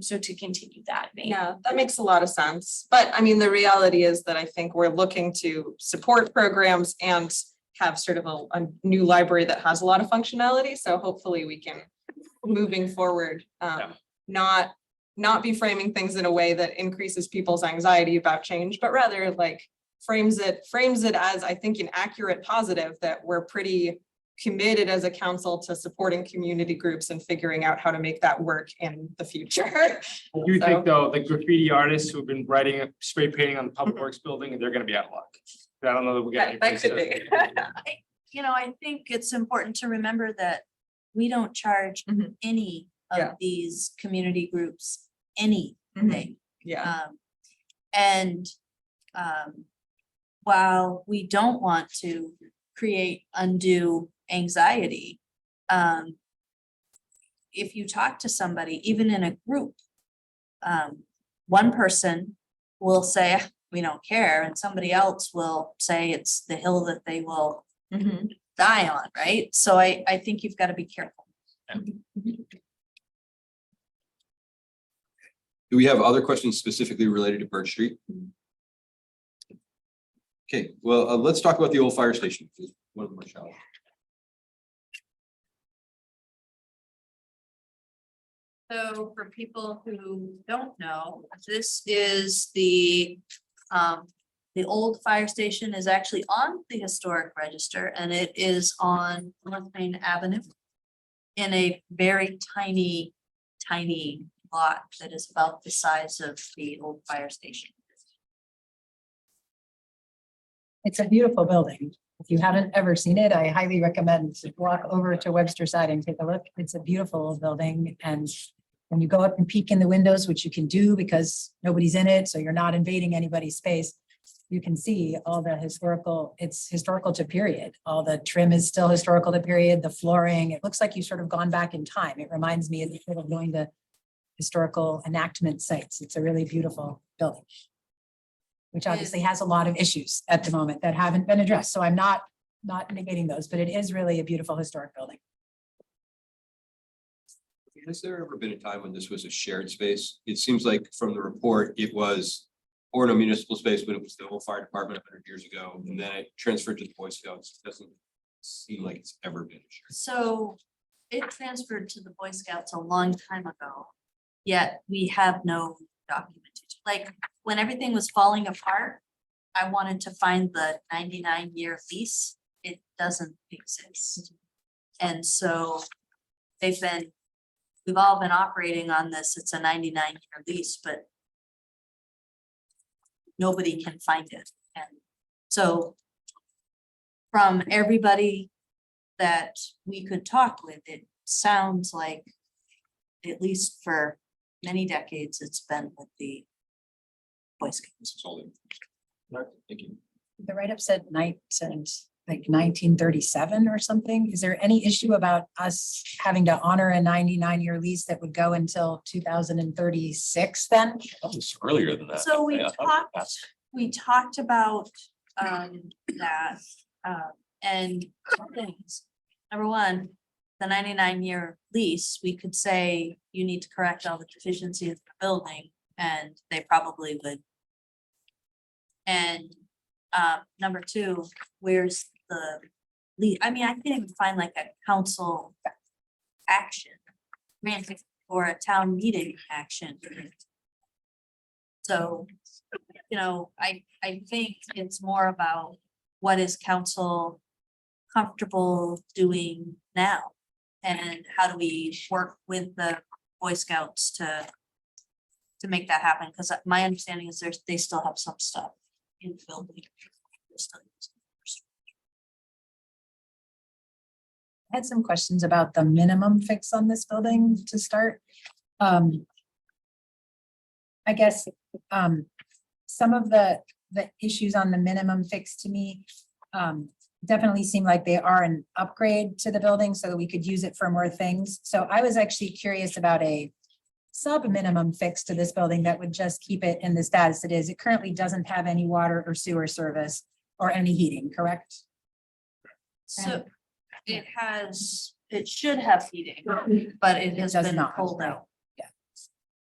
P: So to continue that vein.
H: Yeah, that makes a lot of sense. But I mean, the reality is that I think we're looking to support programs and have sort of a new library that has a lot of functionality. So hopefully we can, moving forward, not be framing things in a way that increases people's anxiety about change, but rather like frames it as, I think, an accurate positive that we're pretty committed as a council to supporting community groups and figuring out how to make that work in the future.
G: Do you think though, the graffiti artists who've been writing, spray painting on the public works building, they're gonna be out of luck? I don't know that we got.
H: That could be.
B: You know, I think it's important to remember that we don't charge any of these community groups anything.
H: Yeah.
B: And while we don't want to create undue anxiety, if you talk to somebody, even in a group, one person will say, we don't care, and somebody else will say it's the hill that they will die on, right? So I think you've got to be careful.
N: Do we have other questions specifically related to Birch Street? Okay, well, let's talk about the old fire station. Which is one of the more challenging.
B: So for people who don't know, this is the old fire station is actually on the historic register, and it is on North Main Avenue in a very tiny lot that is about the size of the old fire station.
O: It's a beautiful building. If you haven't ever seen it, I highly recommend to walk over to Webster Side and take a look. It's a beautiful old building. And when you go up and peek in the windows, which you can do because nobody's in it, so you're not invading anybody's space, you can see all the historical, it's historical to period. All the trim is still historical to period, the flooring, it looks like you've sort of gone back in time. It reminds me of sort of going to historical enactment sites. It's a really beautiful building, which obviously has a lot of issues at the moment that haven't been addressed. So I'm not negating those, but it is really a beautiful historic building.
N: Has there ever been a time when this was a shared space? It seems like from the report, it was Orono municipal space when it was the whole fire department 100 years ago, and then it transferred to the Boy Scouts. It doesn't seem like it's ever been shared.
B: So it transferred to the Boy Scouts a long time ago, yet we have no documentation. Like when everything was falling apart, I wanted to find the 99-year lease. It doesn't exist. And so we've all been operating on this. It's a 99-year lease, but nobody can find it. And so from everybody that we could talk with, it sounds like, at least for many decades, it's been with the Boy Scouts.
N: Thank you.
O: The write-up said since like 1937 or something. Is there any issue about us having to honor a 99-year lease that would go until 2036 then?
F: That was earlier than that.
B: So
F: Yeah.
B: we talked about that and two things. Number one, the 99-year lease, we could say you need to correct all the deficiencies of the building, and they probably would. And number two, where's the lead? I mean, I can't even find like a council action or a town meeting action. So, you know, I think it's more about what is council comfortable doing now, and how do we work with the Boy Scouts to make that happen? Because my understanding is they still have some stuff in the building.
O: I had some questions about the minimum fix on this building to start. I guess some of the issues on the minimum fix to me definitely seem like they are an upgrade to the building so that we could use it for more things. So I was actually curious about a sub minimum fix to this building that would just keep it in the status it is. It currently doesn't have any water or sewer service or any heating, correct?
B: So it should have heating, but it has
O: does
B: been
O: not,
B: pulled
O: right.
B: out.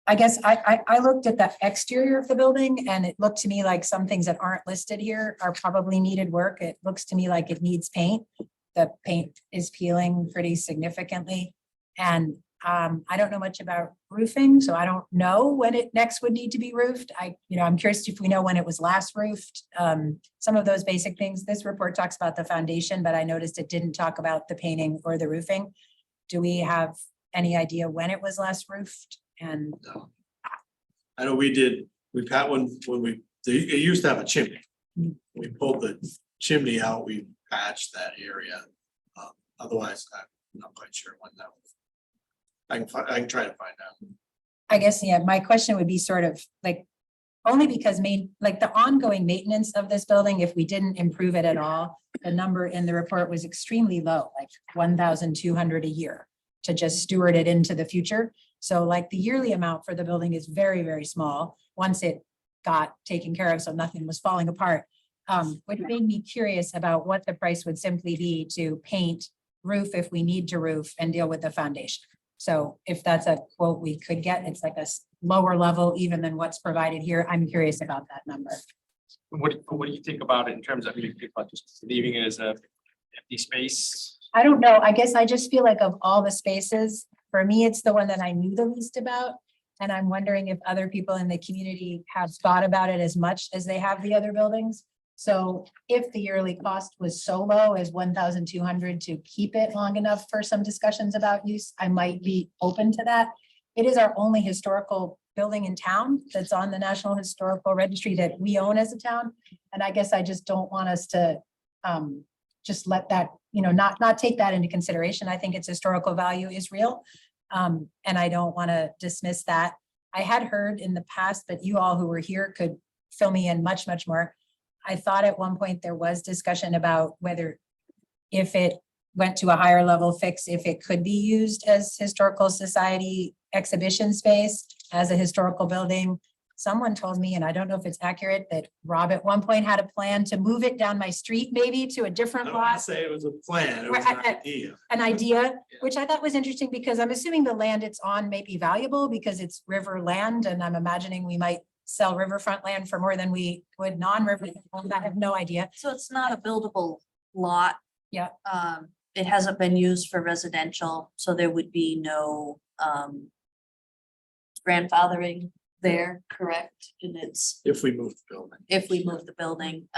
O: I guess I looked at the exterior of the building and it looked to me like some things that aren't listed here are probably needed work. It looks to me like it needs paint. The paint is peeling pretty significantly. And I don't know much about roofing, so I don't know when it next would need to be roofed. I'm curious if we know when it was last roofed. Some of those basic things. This report talks about the foundation, but I noticed it didn't talk about the painting or the roofing. Do we have any idea when it was last roofed? And
J: I know we've had one when it used to have a chimney. We pulled the chimney out, we patched that area. Otherwise, I'm not quite sure when that was. I can try to find out.
O: I guess, yeah, my question would be sort of like, Only because like the ongoing maintenance of this building, if we didn't improve it at all, the number in the report was extremely low, like 1,200 a year to just steward it into the future. So like the yearly amount for the building is very, very small once it got taken care of, so nothing was falling apart. Which made me curious about what the price would simply be to paint, roof if we need to roof, and deal with the foundation. So if that's a quote we could get, it's like a lower level even than what's provided here. I'm curious about that number.
G: What do you think about it in terms of, you think about just leaving it as a empty space?
O: I don't know. I guess I just feel like of all the spaces, for me, it's the one that I knew the least about. And I'm wondering if other people in the community have thought about it as much as they have the other buildings. So if the yearly cost was so low as 1,200 to keep it long enough for some discussions about use, I might be open to that. It is our only historical building in town that's on the National Historical Registry that we own as a town. And I guess I just don't want us to just let that, not take that into consideration. I think its historical value is real. And I don't want to dismiss that. I had heard in the past, but you all who were here could fill me in much, much more. I thought at one point there was discussion about whether if it went to a higher level fix, if it could be used as historical society exhibition space, as a historical building. Someone told me, and I don't know if it's accurate, that Rob at one point had a plan to move it down my street, maybe to a different lot.
J: Say it was a plan, it was
O: Right,
J: an idea.
O: An idea, which I thought was interesting because I'm assuming the land it's on may be valuable because it's river land, and I'm imagining we might sell riverfront land for more than we would non-river. I have no idea.
B: So it's not a buildable lot.
O: Yeah.
B: It hasn't been used for residential, so there would be no grandfathering there, correct? And it's
J: If we move the building.
B: if we move the building.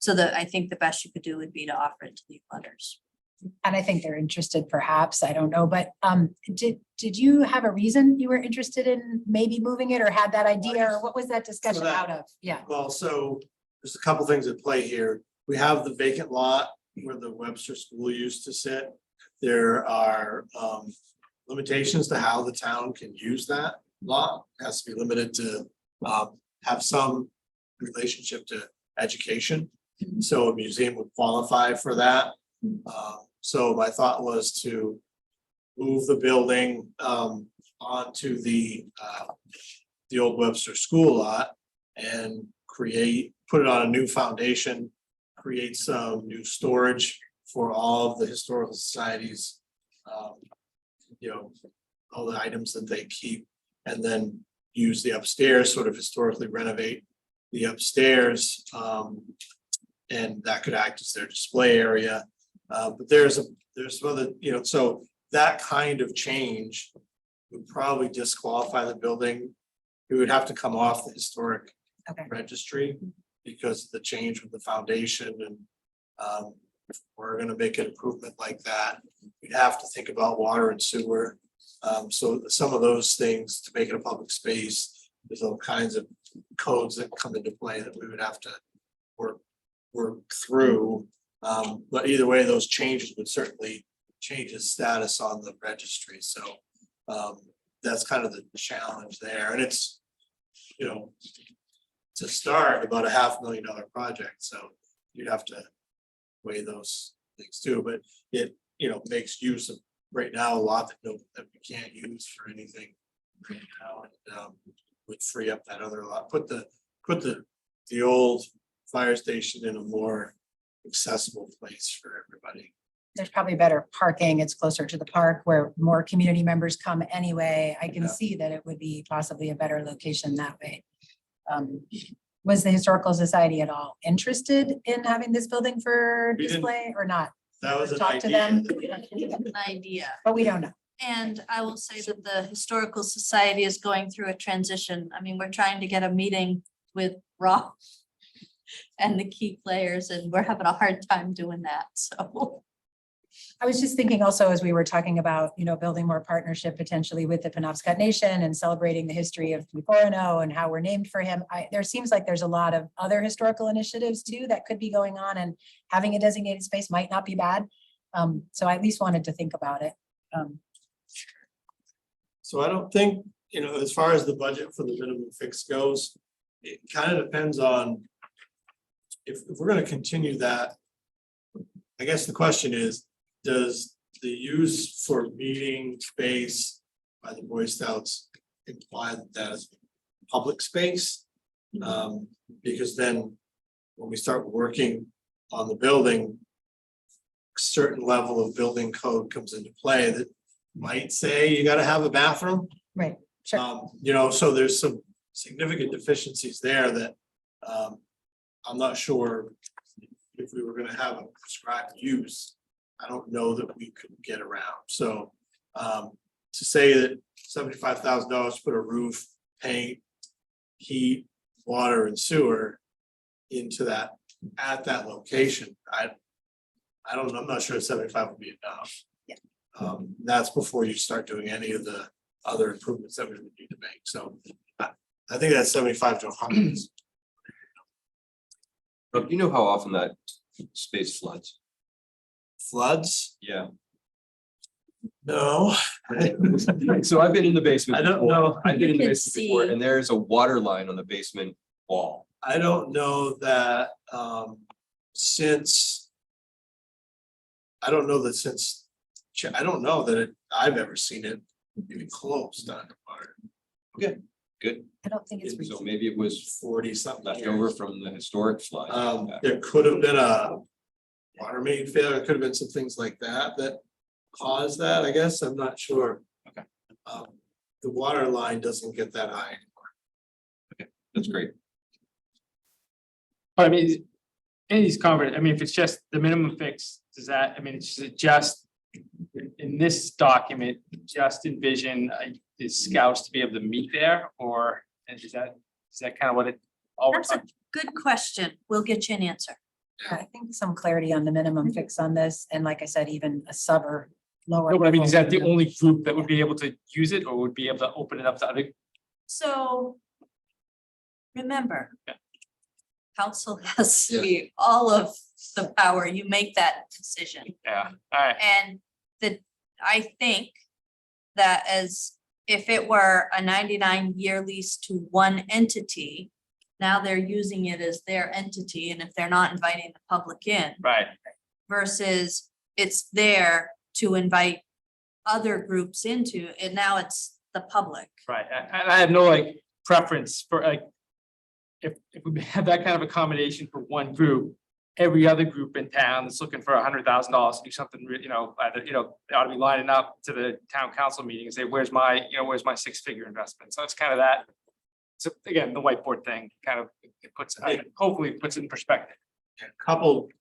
B: So I think the best you could do would be to offer it to the others.
O: And I think they're interested perhaps, I don't know, but did you have a reason you were interested in maybe moving it or had that idea, or what was that discussion out of? Yeah.
J: Well, so there's a couple things at play here. We have the vacant lot where the Webster School used to sit. There are limitations to how the town can use that lot. It has to be limited to have some relationship to education. So a museum would qualify for that. So my thought was to move the building onto the old Webster School lot and put it on a new foundation, create some new storage for all of the historical societies, all the items that they keep, and then use the upstairs, sort of historically renovate the upstairs. And that could act as their display area. But there's some other, so that kind of change would probably disqualify the building. It would have to come off the historic registry because of the change with the foundation, and if we're gonna make an improvement like that, we'd have to think about water and sewer. So some of those things to make it a public space, there's all kinds of codes that come into play that we would have to work through. But either way, those changes would certainly change its status on the registry. So that's kind of the challenge there. And it's, to start about a $500,000 project. So you'd have to weigh those things too, but it, makes use of right now a lot that we can't use for anything right now, and would free up that other lot. Put the old fire station in a more accessible place for everybody.
O: There's probably better parking. It's closer to the park where more community members come anyway. I can see that it would be possibly a better location that way. Was the Historical Society at all interested in having this building for
J: We didn't-
O: display or not?
J: That was an
O: Talk to
J: idea.
B: An idea.
O: But we don't know.
B: And I will say that the Historical Society is going through a transition. I mean, we're trying to get a meeting with Rob and the key players, and we're having a hard time doing that, so.
O: I was just thinking also, as we were talking about, building more partnership potentially with the Penobscot Nation and celebrating the history of Orono and how we're named for him. There seems like there's a lot of other historical initiatives too that could be going on, and having a designated space might not be bad. So I at least wanted to think about it.
J: So I don't think, as far as the budget for the minimum fix goes, it kind of depends on if we're gonna continue that. I guess the question is, does the use for meeting space by the Boy Scouts imply that that is public space? Because then when we start working on the building, certain level of building code comes into play that might say you gotta have a bathroom.
O: Right, sure.
J: You know, so there's some significant deficiencies there that I'm not sure if we were gonna have a prescribed use. I don't know that we could get around. So to say that $75,000 to put a roof, paint, heat, water and sewer into that, at that location, I don't know, I'm not sure 75 would be enough.
O: Yeah.
J: That's before you start doing any of the other improvements that we would need to make. So I think that's 75 to 100.
N: But you know how often that space floods?
J: Floods?
N: Yeah.
J: No.
N: So I've been in the basement.
J: I don't
N: before.
J: know.
N: I've been in the
B: You can
N: basement before,
B: see.
N: and there's a water line on the basement wall.
J: I don't know that since. I don't know that since, I don't know that I've ever seen it even close to underwater.
N: Okay, good.
O: I don't think it's.
N: So
O: recent.
N: maybe it was
J: 40 something
N: left
J: years.
N: over from the historic flood.
J: There could have been a water main failure, could have been some things like that that caused that, I guess, I'm not sure.
N: Okay.
J: The water line doesn't get that high anymore.
N: That's great.
G: But I mean, in these I mean, if it's just the minimum fix, does that, I mean, it's just in this document, just envision the scouts to be able to meet there, or is that kind of what it? All we're
B: That's a
G: talking-
B: good question. We'll get you an answer.
O: I think some clarity on the minimum fix on this, and like I said, even a sub or lower.
G: No, but I mean, is
O: level
G: that the
O: minimum.
G: only group that would be able to use it, or would be able to open it up to other?
B: So remember,
G: Yeah.
B: council has all of the power. You make that decision.
G: Yeah, all right.
B: And I think that as if it were a 99-year lease to one entity, now they're using it as their entity, and if they're not inviting the public in
G: Right.
B: versus it's there to invite other groups into, and now it's the public.
G: Right, and I have no like preference for like. If we have that kind of accommodation for one group, every other group in town that's looking for $100,000 to do something, either, they ought to be lining up to the town council meeting and say, where's my 6-figure investment? So it's kind of that. So again, the whiteboard thing kind of, it puts, hopefully it puts it in perspective.
J: Coupled,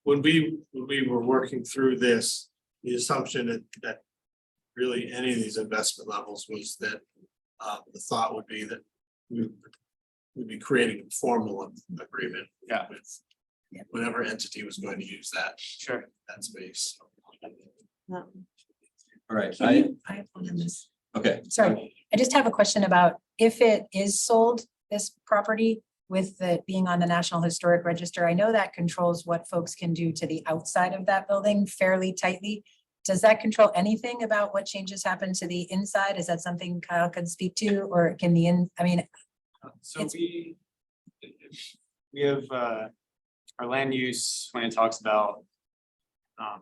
J: when we were working through this, the assumption that really any of these investment levels was that the thought would be that we'd be creating a formal agreement.
G: Yeah.
J: With whatever entity was going to use that
G: Sure.
J: space.
N: All right.
O: Can you- I have one on this.
N: Okay.
O: Sorry, I just have a question about if it is sold, this property with it being on the National Historic Register, I know that controls what folks can do to the outside of that building fairly tightly. Does that control anything about what changes happen to the inside? Is that something Kyle could speak to, or can
Q: So we have our land use, when it talks about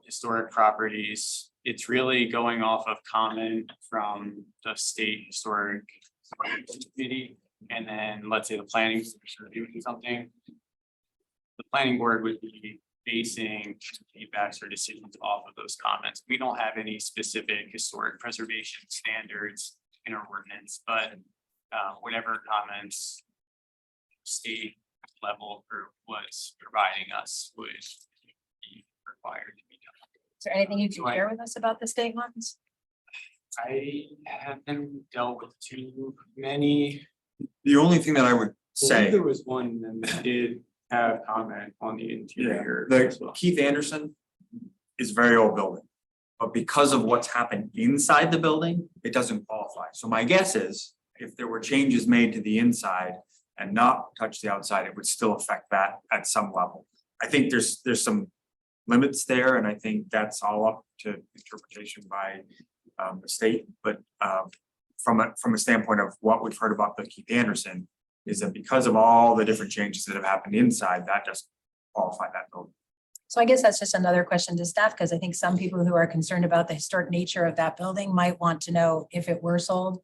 Q: historic properties, it's really going off of comment from the state historic committee. And then let's say the planning board is reviewing something. The planning board would be basing feedbacks or decisions off of those comments. We don't have any specific historic preservation standards in our ordinance, but whatever comments state level group was providing us would be required to be done.
O: is there anything you can
Q: So I-
O: share with us about the state ones?
Q: I haven't dealt with too many.
M: The only thing that I would
Q: I believe
M: say,
Q: there was one that did have comment on the interior as
M: the
Q: well.
M: Keith Anderson is a very old building. But because of what's happened inside the building, it doesn't qualify. So my guess is if there were changes made to the inside and not touch the outside, it would still affect that at some level. I think there's some limits there, and I think that's all up to interpretation by the state, but from a standpoint of what we've heard about the Keith Anderson, is that because of all the different changes that have happened inside, that doesn't qualify that building.
O: So I guess that's just another question to staff, because I think some people who are concerned about the historic nature of that building might want to know if it were sold,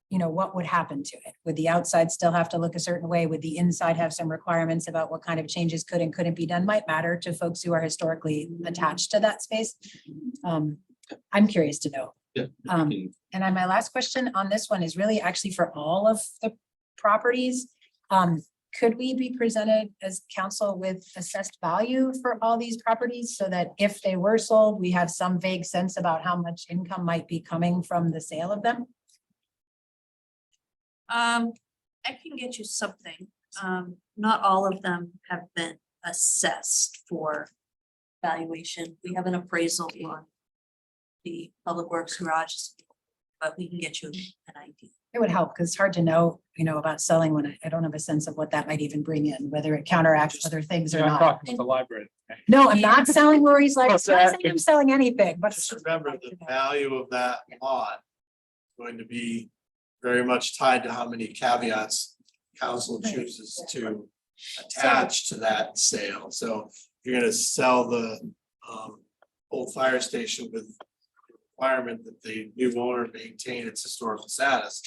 O: you know, what would happen to it? Would the outside still have to look a certain way? Would the inside have some requirements about what kind of changes could and couldn't be done? Might matter to folks who are historically attached to that space. I'm curious to know.
N: Yeah.
O: And then my last question on this one is really actually for all of the properties. Could we be presented as council with assessed value for all these properties so that if they were sold, we have some vague sense about how much income might be coming from the sale of them?
B: I can get you something. Not all of them have been assessed for valuation. We have an appraisal on the Public Works garage, but we can get you an idea.
O: It would help because it's hard to know, you know, about selling when I don't have a sense of what that might even bring in, whether it counteracts other things or
G: You're not
O: not.
G: talking about the library.
O: No, I'm not selling Lori's like, I'm
G: What's
O: not
G: that?
O: saying I'm selling anything, but.
J: Just remember, the value of that lot is going to be very much tied to how many caveats council chooses to attach to that sale. So you're gonna sell the old fire station with requirement that the new owner maintain its historical status.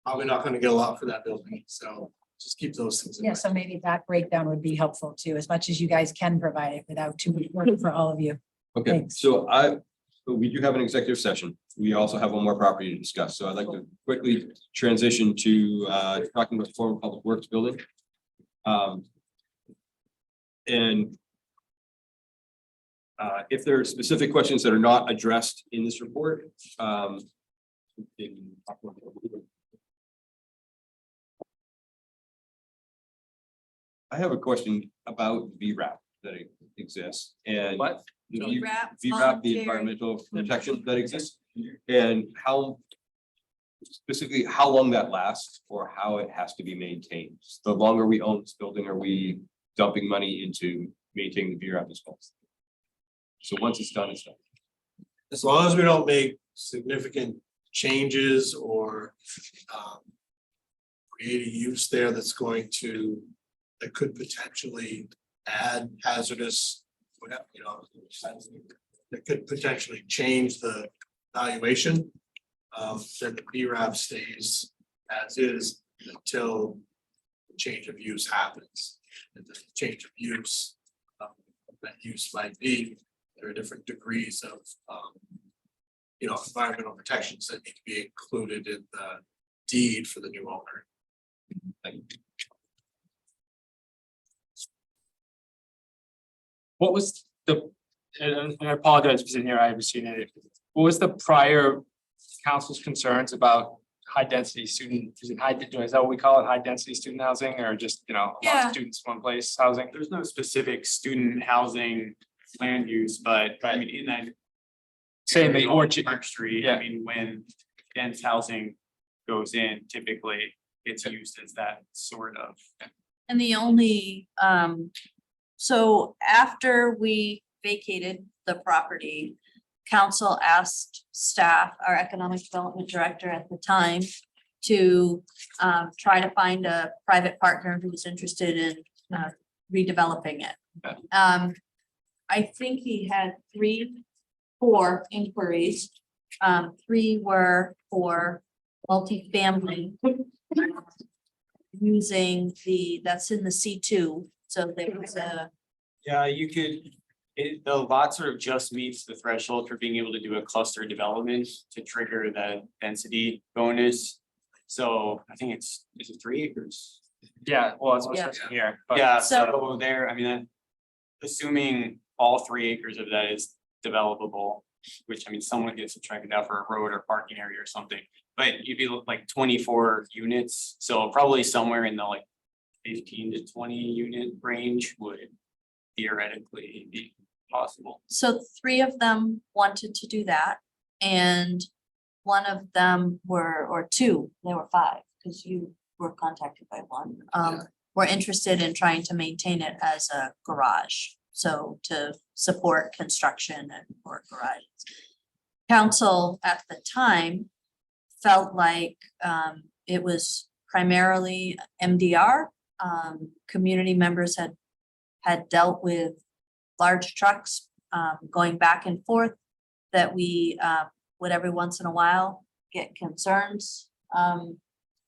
J: Probably not gonna get a lot for that building, so just keep those things in
O: Yeah,
J: mind.
O: so maybe that breakdown would be helpful too, as much as you guys can provide it without too much work for all of you.
N: Okay,
O: Thanks.
N: so we do have an executive session. We also have one more property to discuss, so I'd like to quickly transition to talking about the former public works building. And if there are specific questions that are not addressed in this report, I have a question about VRAP that exists and
G: What?
N: the
B: VRAP,
N: VRAP, the
B: voluntary-
N: environmental protection that exists, and how specifically how long that lasts or how it has to be maintained. The longer we own this building, are we dumping money into maintaining the VRAP as well? So once it's done, it's done.
J: As long as we don't make significant changes or create a use there that's going to, that could potentially add hazardous, whatever, you know, that could potentially change the valuation. Then the BRAP stays as is until the change of use happens. And the change of use, that use might be, there are different degrees of you know, environmental protections that need to be included in the deed for the new owner.
N: Thank you.
G: What was the, and I apologize for sitting here, I haven't seen it. What was the prior council's concerns about high density student, is that what we call it, high density student housing, or just, you know, a lot
B: Yeah.
G: of students one place housing?
Q: There's no specific student housing land use, but I mean, in that.
G: Saying the
Q: area
G: orchard,
Q: Park Street,
G: yeah.
Q: I mean, when dense housing goes in, typically it's used as that sort of.
B: And the only, so after we vacated the property, council asked staff, our economic development director at the time, to try to find a private partner who was interested in redeveloping it. I think he had 4 inquiries. 3 were for multifamily. Using that's in the C2, so there was a.
Q: Yeah, you could, the lot sort of just meets the threshold for being able to do a cluster development to trigger the density bonus. So I think is it 3 acres?
G: yeah, well, it's
B: Yeah.
G: here. But
Q: Yeah,
B: So-
Q: so there, I mean, assuming all 3 acres of that is developable, which I mean, someone gets to track it out for a road or parking area or something. But you'd be like 24 units, so probably somewhere in the like 15 to 20 unit range would theoretically be possible.
B: So 3 of them wanted to do that, and one of them or 2, there were 5, because you were contacted by one. Were interested in trying to maintain it as a garage, so to support construction and for garages. Council at the time felt like it was primarily MDR. Community members had dealt with large trucks going back and forth that we would every once in a while get concerns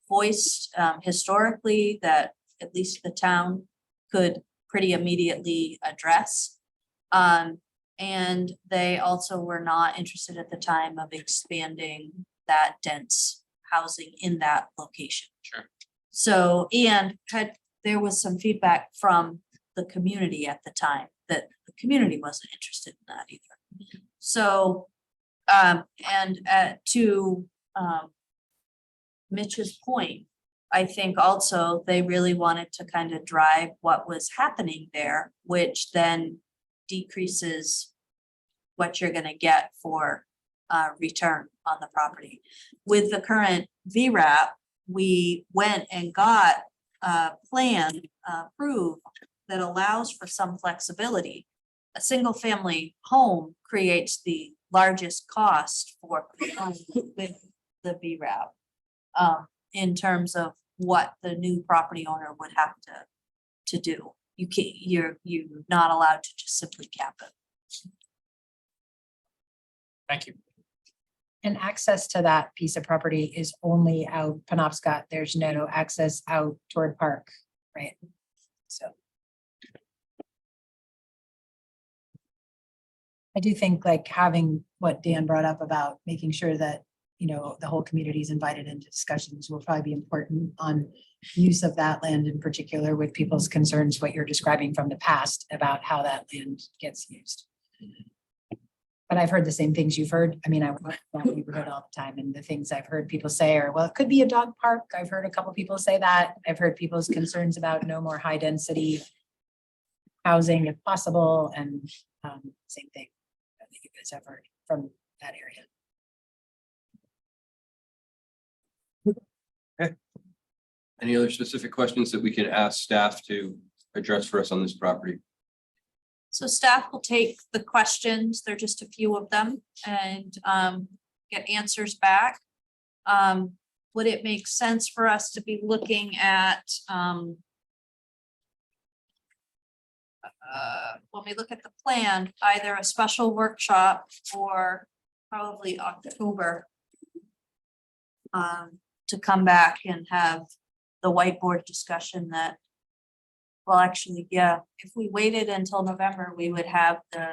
B: voiced historically that at least the town could pretty immediately address. And they also were not interested at the time of expanding that dense housing in that location.
G: Sure.
B: So, and there was some feedback from the community at the time that the community wasn't interested in that either. So, to Mitch's point, I think also they really wanted to kind of drive what was happening there, which then decreases what you're gonna get for return on the property. With the current VRAP, we went and got a plan approved that allows for some flexibility. A single family home creates the largest cost for with the VRAP in terms of what the new property owner would have to do. You can't, you're not allowed to just simply cap it.
G: Thank you.
O: And access to that piece of property is only out Penobscot. There's no access out toward Park, right? So. I do think like having what Dan brought up about making sure that, you know, the whole community is invited into discussions will probably be important on use of that land in particular with people's concerns, what you're describing from the past about how that land gets used. But I've heard the same things you've heard. I mean, I work in that neighborhood all the time, and the things I've heard people say are, well, it could be a dog park. I've heard a couple people say that. I've heard people's concerns about no more high density housing if possible, and same thing that you guys have heard from that area.
N: Any other specific questions that we can ask staff to address for us on this property?
B: So staff will take the questions, there are just a few of them, and get answers back. Would it make sense for us to be looking at when we look at the plan, either a special workshop or probably October to come back and have the whiteboard discussion that, well, actually, yeah, if we waited until November, we would have the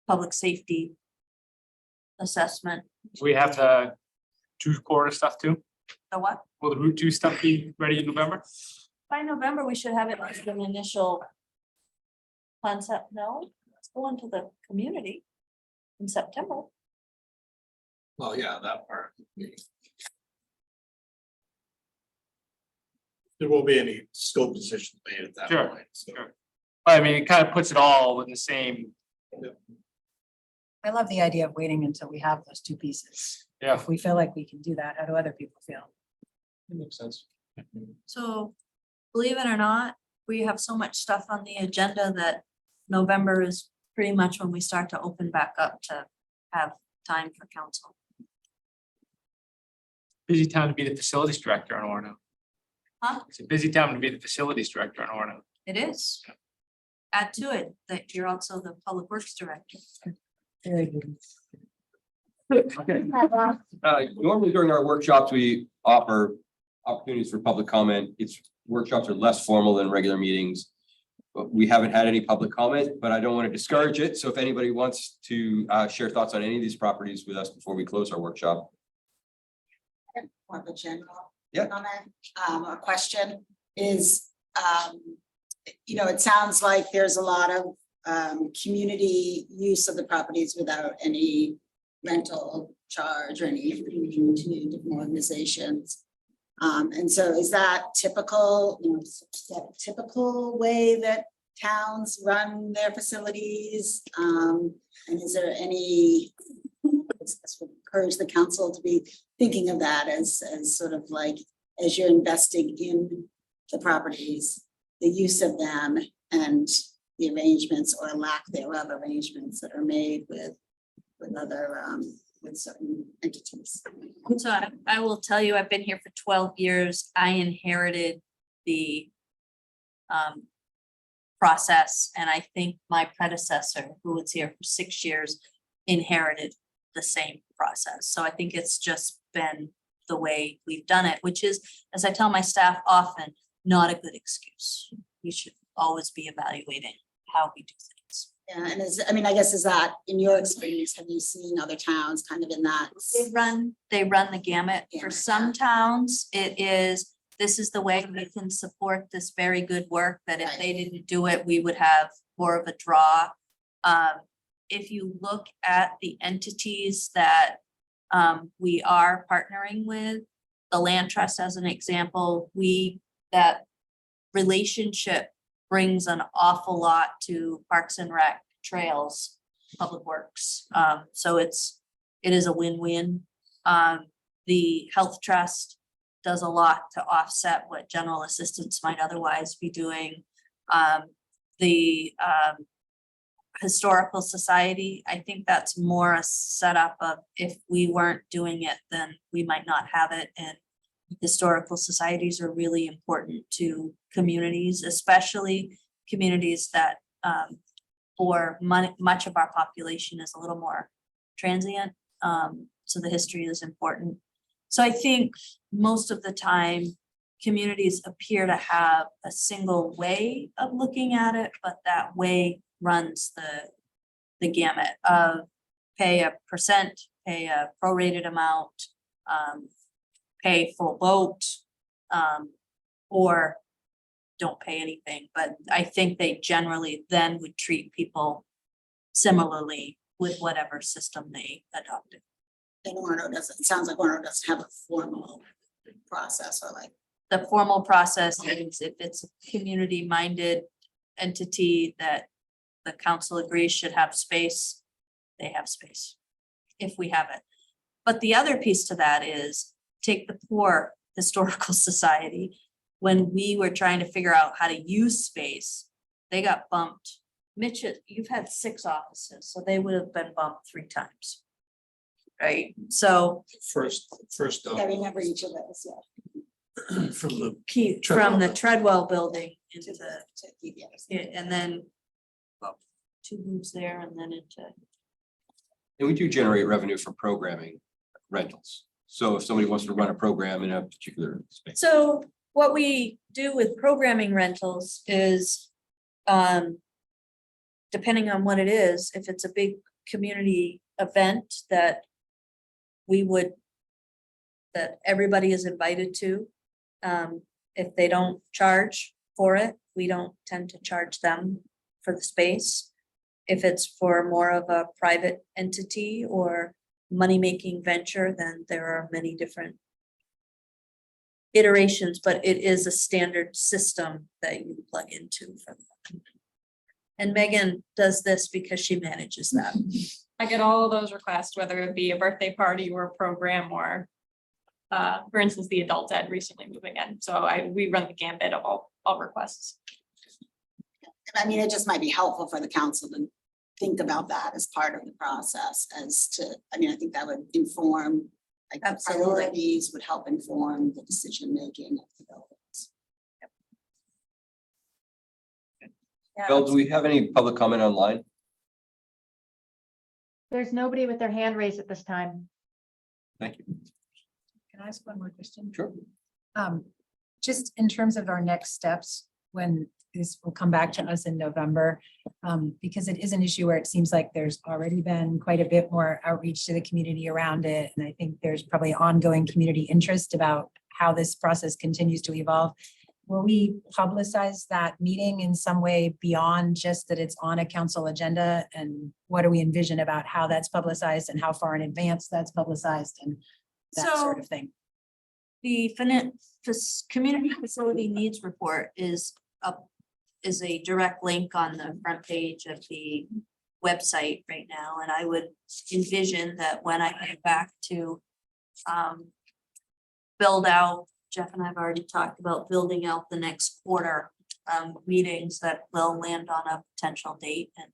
B: public safety assessment.
G: We have the 2 quarter stuff too.
B: The what?
G: Will the Route 2 stuff be ready in November?
B: By November, we should have it as an initial concept. No, let's go into the community in September.
N: Well, yeah, that part.
J: There won't be any scope decisions made at that
G: Sure,
J: point. So.
G: sure. I mean, it kind of puts it all in the same.
O: I love the idea of waiting until we have those two pieces.
G: Yeah.
O: If we feel like we can do that, how do other people feel?
N: That makes sense.
B: So believe it or not, we have so much stuff on the agenda that November is pretty much when we start to open back up to have time for council.
G: Busy time to be the facilities director on Orono.
B: Huh?
G: It's a busy time to be the facilities director on Orono.
B: It is. Add to it that you're also the public works director.
O: Very good.
N: Okay. Normally during our workshops, we offer opportunities for public comment. Workshops are less formal than regular meetings. But we haven't had any public comment, but I don't want to discourage it. So if anybody wants to share thoughts on any of these properties with us before we close our workshop.
I: More of a general
N: Yeah.
I: comment, a question is, you know, it sounds like there's a lot of community use of the properties without any rental charge or any to different organizations. And so is that typical, you know, is that a typical way that towns run their facilities? And is there any, this would encourage the council to be thinking of that as sort of like, as you're investing in the properties, the use of them and the arrangements or lack thereof arrangements that are made with other
O: with certain entities.
B: So I will tell you, I've been here for 12 years. I inherited the process, and I think my predecessor, who was here for 6 years, inherited the same process. So I think it's just been the way we've done it, which is, as I tell my staff often, not a good excuse. We should always be evaluating how we do things.
O: Yeah, and I mean, I guess is that in your experience, have you seen other towns kind of in that?
B: They run the gamut. For some towns, it is, this is the way we can support this very good work, that if they didn't do it, we would have more of a draw. If you look at the entities that we are partnering with, the land trust as an example, that relationship brings an awful lot to Parks and Rec, trails, public works. So it is a win-win. The health trust does a lot to offset what general assistance might otherwise be doing. The historical society, I think that's more a setup of, if we weren't doing it, then we might not have it. And historical societies are really important to communities, especially communities that for much of our population is a little more transient. So the history is important. So I think most of the time communities appear to have a single way of looking at it, but that way runs the gamut of pay a percent, pay a prorated amount, pay full boat, or don't pay anything. But I think they generally then would treat people similarly with whatever system they adopted.
O: And Orono doesn't, it sounds like Orono doesn't have a formal process or like.
B: The formal process is, if it's a community-minded entity that the council agrees should have space, they have space, if we have it. But the other piece to that is, take the poor historical society. When we were trying to figure out how to use space, they got bumped. Mitch, you've had 6 offices, so they would have been bumped 3 times. Right, so
J: First.
O: I remember each of those, yeah.
J: From the.
B: from the Treadwell building into
O: To PBS.
B: and then 2 moves there and then into.
N: And we do generate revenue from programming rentals. So if somebody wants to run a program in a particular space.
B: So what we do with programming rentals is, depending on what it is, if it's a big community event that that everybody is invited to, if they don't charge for it, we don't tend to charge them for the space. If it's for more of a private entity or money-making venture, then there are many different iterations, but it is a standard system that you plug into for them. And Megan does this because she manages that.
P: I get all of those requests, whether it be a birthday party or a program or, for instance, the adult ed recently moving in. So we run the gambit of all requests.
O: I mean, it just might be helpful for the council to think about that as part of the process as to, I mean, I think that would inform, like the priorities would help inform the decision making of the buildings.
N: Bill, do we have any public comment online?
K: There's nobody with their hand raised at this time.
N: Thank you.
O: Can I ask one more question?
N: Sure.
O: Just in terms of our next steps, when this will come back to us in November, because it is an issue where it seems like there's already been quite a bit more outreach to the community around it. And I think there's probably ongoing community interest about how this process continues to evolve. Will we publicize that meeting in some way beyond just that it's on a council agenda? And what do we envision about how that's publicized and how far in advance that's publicized and that sort of thing?
B: The community facility needs report is a direct link on the front page of the website right now. And I would envision that when I get back to build out, Jeff and I've already talked about building out the next quarter meetings, that will land on a potential date and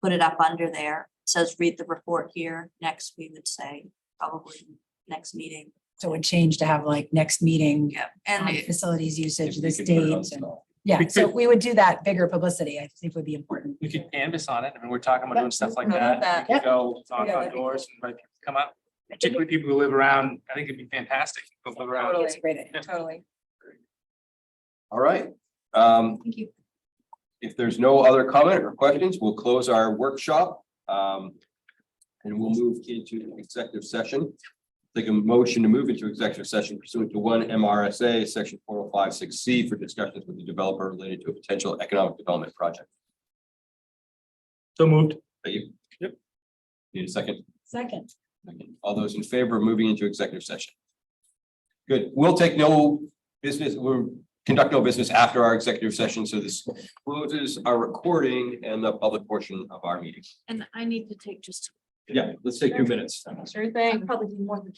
B: put it up under there. says read the report here. Next, we would say probably next meeting.
O: So it would change to have like next meeting,
B: Yeah, and the
O: facilities usage,
N: If
O: this
N: we could put it on
O: date. and-
N: stall.
O: Yeah,
G: We
O: so
G: could-
O: we would do that bigger publicity, I think would be important.
Q: We could canvas on it. I mean, we're talking about doing stuff like
B: I love
Q: that.
B: that.
Q: We
O: Yeah.
Q: could go knock
O: Yeah,
Q: on
O: that'd be
Q: doors and invite people to come out, particularly people who live around. I think it'd be fantastic. People who live around.
O: That's a great idea.
K: Totally.
N: All right.
O: Thank you.
N: If there's no other comment or questions, we'll close our workshop. And we'll move into executive session. Take a motion to move into executive session pursuant to 1 MRSA, section 4056C for discussions with the developer related to a potential economic development project.
G: So moved.
N: Thank you. Yep. Need a second?
O: Second.
N: All those in favor of moving into executive session? Good. We'll take no business, we'll conduct no business after our executive session, so this closes our recording and the public portion of our meeting.
B: And I need to take just.
N: Yeah, let's take 2 minutes.
P: Sure thing.
B: Probably do more than